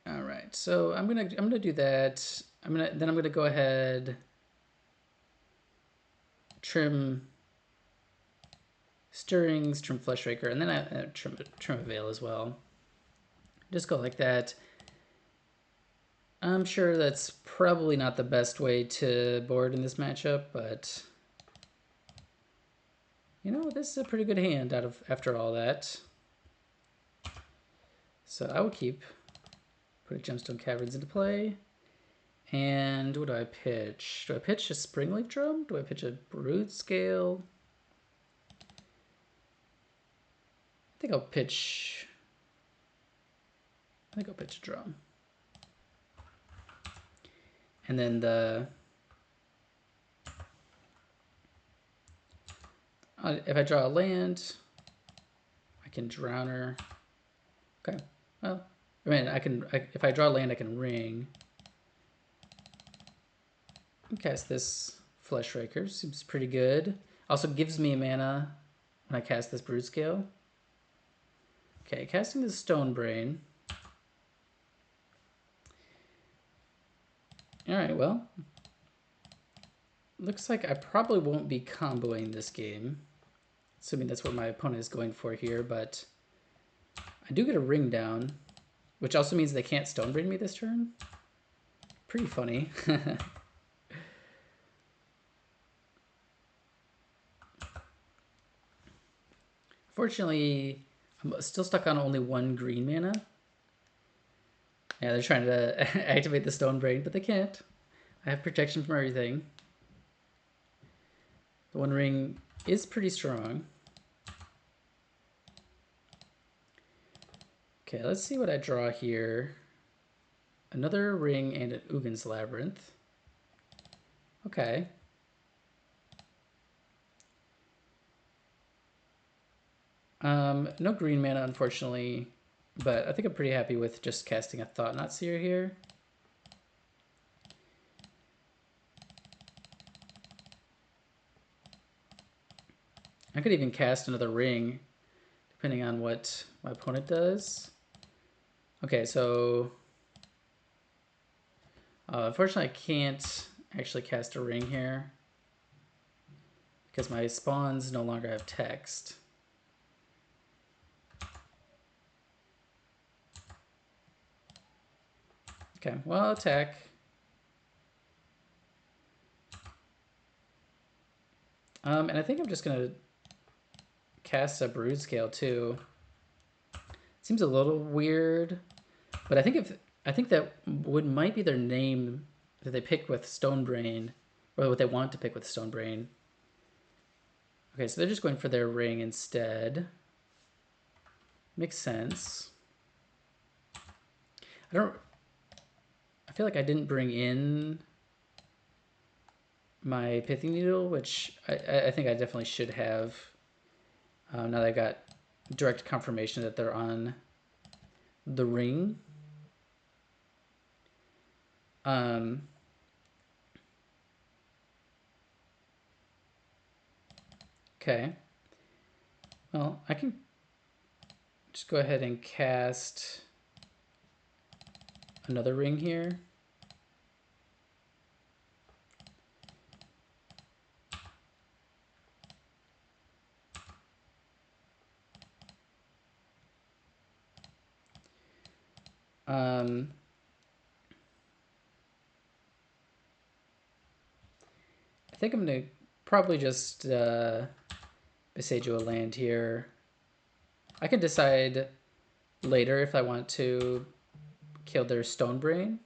All right, so I'm gonna do that. I'm gonna go ahead, trim Stirrings, trim Fleshraker, and then I trim a Veil as well. Just go like that. I'm sure that's probably not the best way to board in this matchup, but this is a pretty good hand after all that. So I will put Gemstone Caverns into play. And what do I pitch? Do I pitch a Springleaf Drum? Do I pitch a Brood Scale? I think I'll pitch a drum. And then if I draw a land, I can drown her. Okay, well, I mean, if I draw a land, I can ring. Cast this Flesh Raker, seems pretty good. Also gives me mana when I cast this Brood Scale. Okay, casting the Stone Brain. Alright, well. Looks like I probably won't be comboing this game. Assuming that's what my opponent is going for here, but I do get a ring down, which also means they can't Stone Brain me this turn. Pretty funny. Fortunately, I'm still stuck on only one green mana. Yeah, they're trying to activate the Stone Brain, but they can't. I have protection from everything. The One Ring is pretty strong. Okay, let's see what I draw here. Another ring and an Ugin's Labyrinth. Okay. No green mana, unfortunately, but I think I'm pretty happy with just casting a Thought-Knot Seer here. I could even cast another ring, depending on what my opponent does. Okay, so unfortunately I can't actually cast a ring here because my spawns no longer have text. Okay, well, I'll attack. And I think I'm just gonna cast a Brood Scale too. Seems a little weird, but I think that might be their name that they pick with Stone Brain, or what they want to pick with Stone Brain. Okay, so they're just going for their ring instead. Makes sense. I feel like I didn't bring in my Pithing Needle, which I think I definitely should have. Now that I got direct confirmation that they're on the ring. Okay. Well, I can just go ahead and cast another ring here. I think I'm going to probably just Besage a land here. I can decide later if I want to kill their Stone Brain.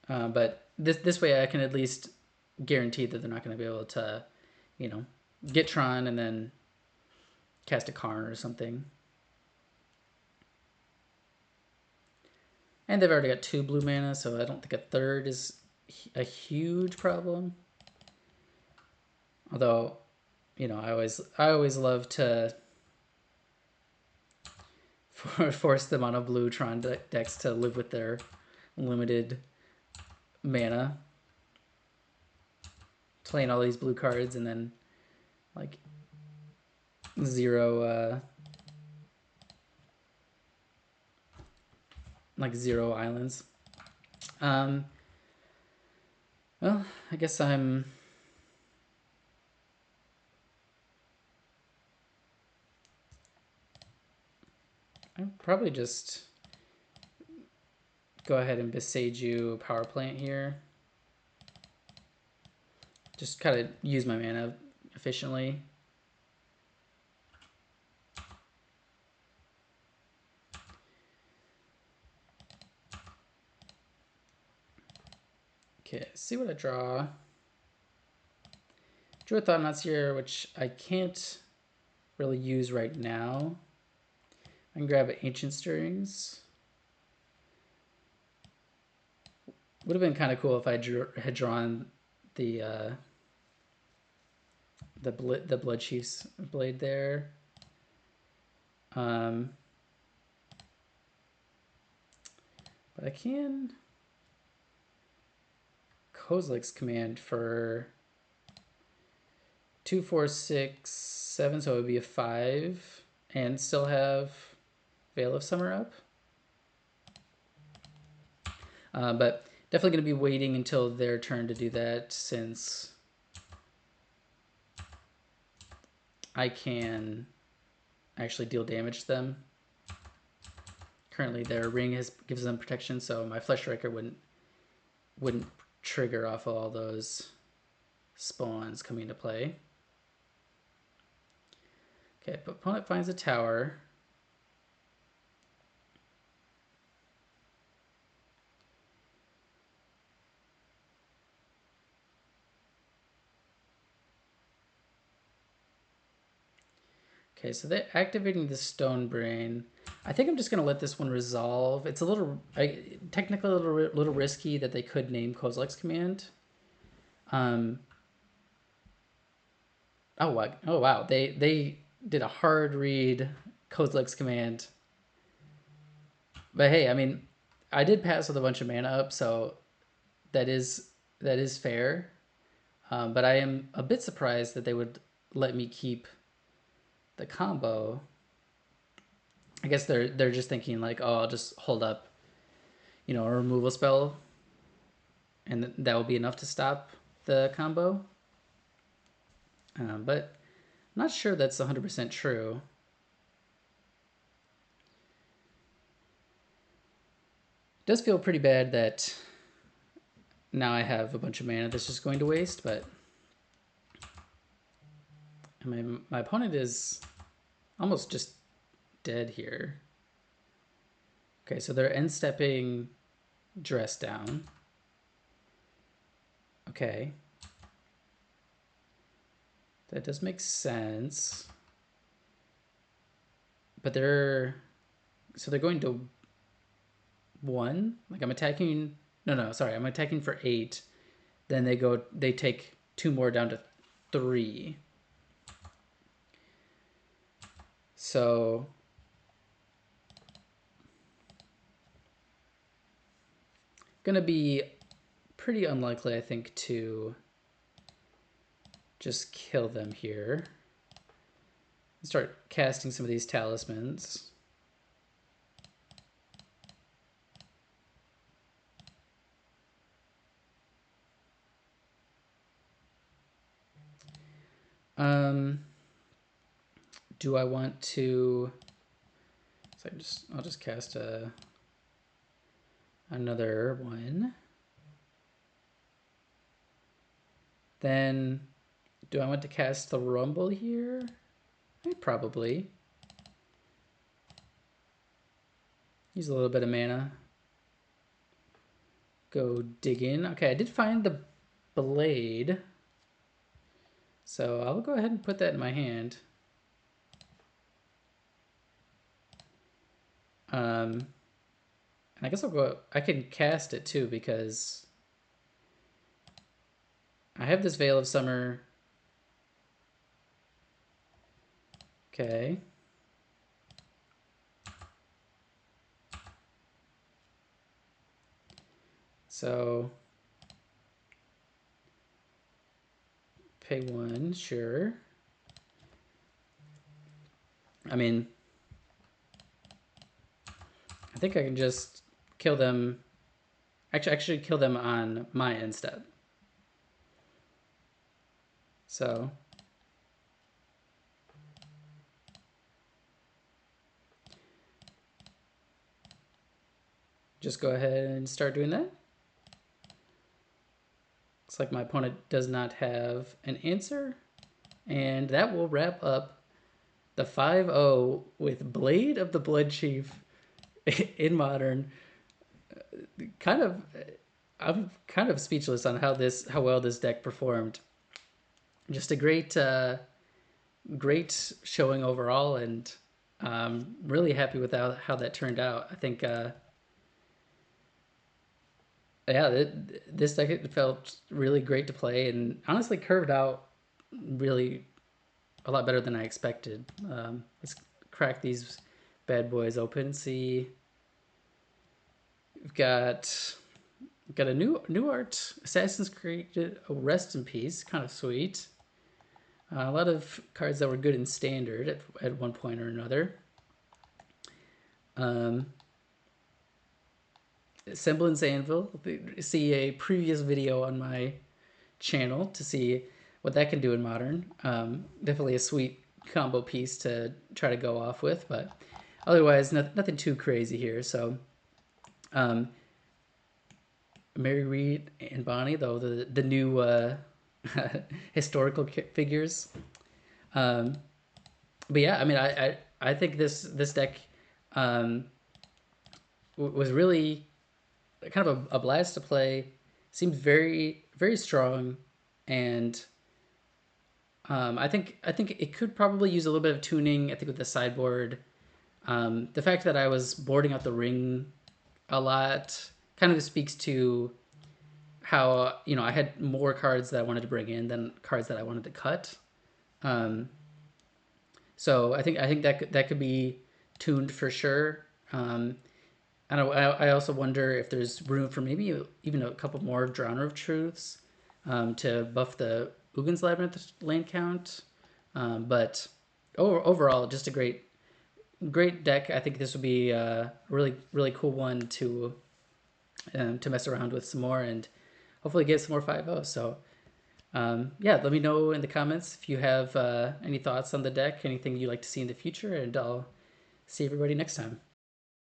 But this way I can at least guarantee that they're not going to be able to, you know, get Tron and then cast a Karn or something. And they've already got 2 blue mana, so I don't think a third is a huge problem. Although, you know, I always love to force them on a blue Tron decks to live with their limited mana. Playing all these blue cards and then like zero islands. Well, I guess I'm probably just go ahead and Besage you power plant here. Just kind of use my mana efficiently. Okay, see what I draw. Drew a Thought-Knot Seer, which I can't really use right now. I can grab Ancient Stirrings. Would have been kind of cool if I had drawn the Blood Chief's Blade there. But I can Kozilek's Command for 2, 4, 6, 7, so it would be a 5, and still have Veil of Summer up. But definitely going to be waiting until their turn to do that, since I can actually deal damage to them. Currently their ring gives them protection, so my Flesh Striker wouldn't trigger off of all those spawns coming into play. Okay, but opponent finds a tower. Okay, so they're activating the Stone Brain. I think I'm just going to let this one resolve. It's a little, technically a little risky that they could name Kozilek's Command. Oh wow, they did a hard read Kozilek's Command. But hey, I mean, I did pass with a bunch of mana up, so that is fair. But I am a bit surprised that they would let me keep the combo. I guess they're just thinking like, oh, I'll just hold up, a removal spell, and that will be enough to stop the combo. But I'm not sure that's 100% true. It does feel pretty bad that now I have a bunch of mana that's just going to waste, but my opponent is almost just dead here. Okay, so they're end stepping Dress Down. Okay. That does make sense. But they're going to 1. Like I'm attacking. No, sorry. I'm attacking for 8. Then they take 2 more down to 3. So gonna be pretty unlikely, I think, to just kill them here. Start casting some of these talismans. Do I want to? So I'll just cast another one. Then, do I want to cast the Rumble here? Probably. Use a little bit of mana. Go dig in. Okay, I did find the blade. So I'll go ahead and put that in my hand. And I guess I can cast it too, because I have this Veil of Summer. Okay. So pay 1, sure. I mean, I think I can just kill them. Actually kill them on my end step. So just go ahead and start doing that. Looks like my opponent does not have an answer. And that will wrap up the 5-0 with Blade of the Blood Chief in Modern. I'm kind of speechless on how well this deck performed. Just a great great showing overall, and really happy with how that turned out. I think, yeah, this deck it felt really great to play, and honestly curved out really a lot better than I expected. Let's crack these bad boys open. See, we've got a new art, Assassin's Creed, Rest in Peace, kind of sweet. A lot of cards that were good in standard at one point or another. Um, Semblance Anvil. See a previous video on my channel to see what that can do in modern. Definitely a sweet combo piece to try to go off with, but otherwise nothing too crazy here. So um, Mary Reed and Bonnie, though the new historical figures. Um, but yeah, I mean, I think this deck um, was really kind of a blast to play. Seemed very strong, and I think it could probably use a little bit of tuning. I think with the sideboard, the fact that I was boarding out the ring a lot kind of speaks to how I had more cards that I wanted to bring in than cards that I wanted to cut. Um, so I think that could be tuned for sure. I don't. I also wonder if there's room for maybe even a couple more Drowner of Truths to buff the Ugin's Labyrinth lane count. But overall, just a great deck. I think this would be a really cool one to mess around with some more and hopefully get some more 5-0. So yeah, let me know in the comments if you have any thoughts on the deck, anything you'd like to see in the future, and I'll see everybody next time.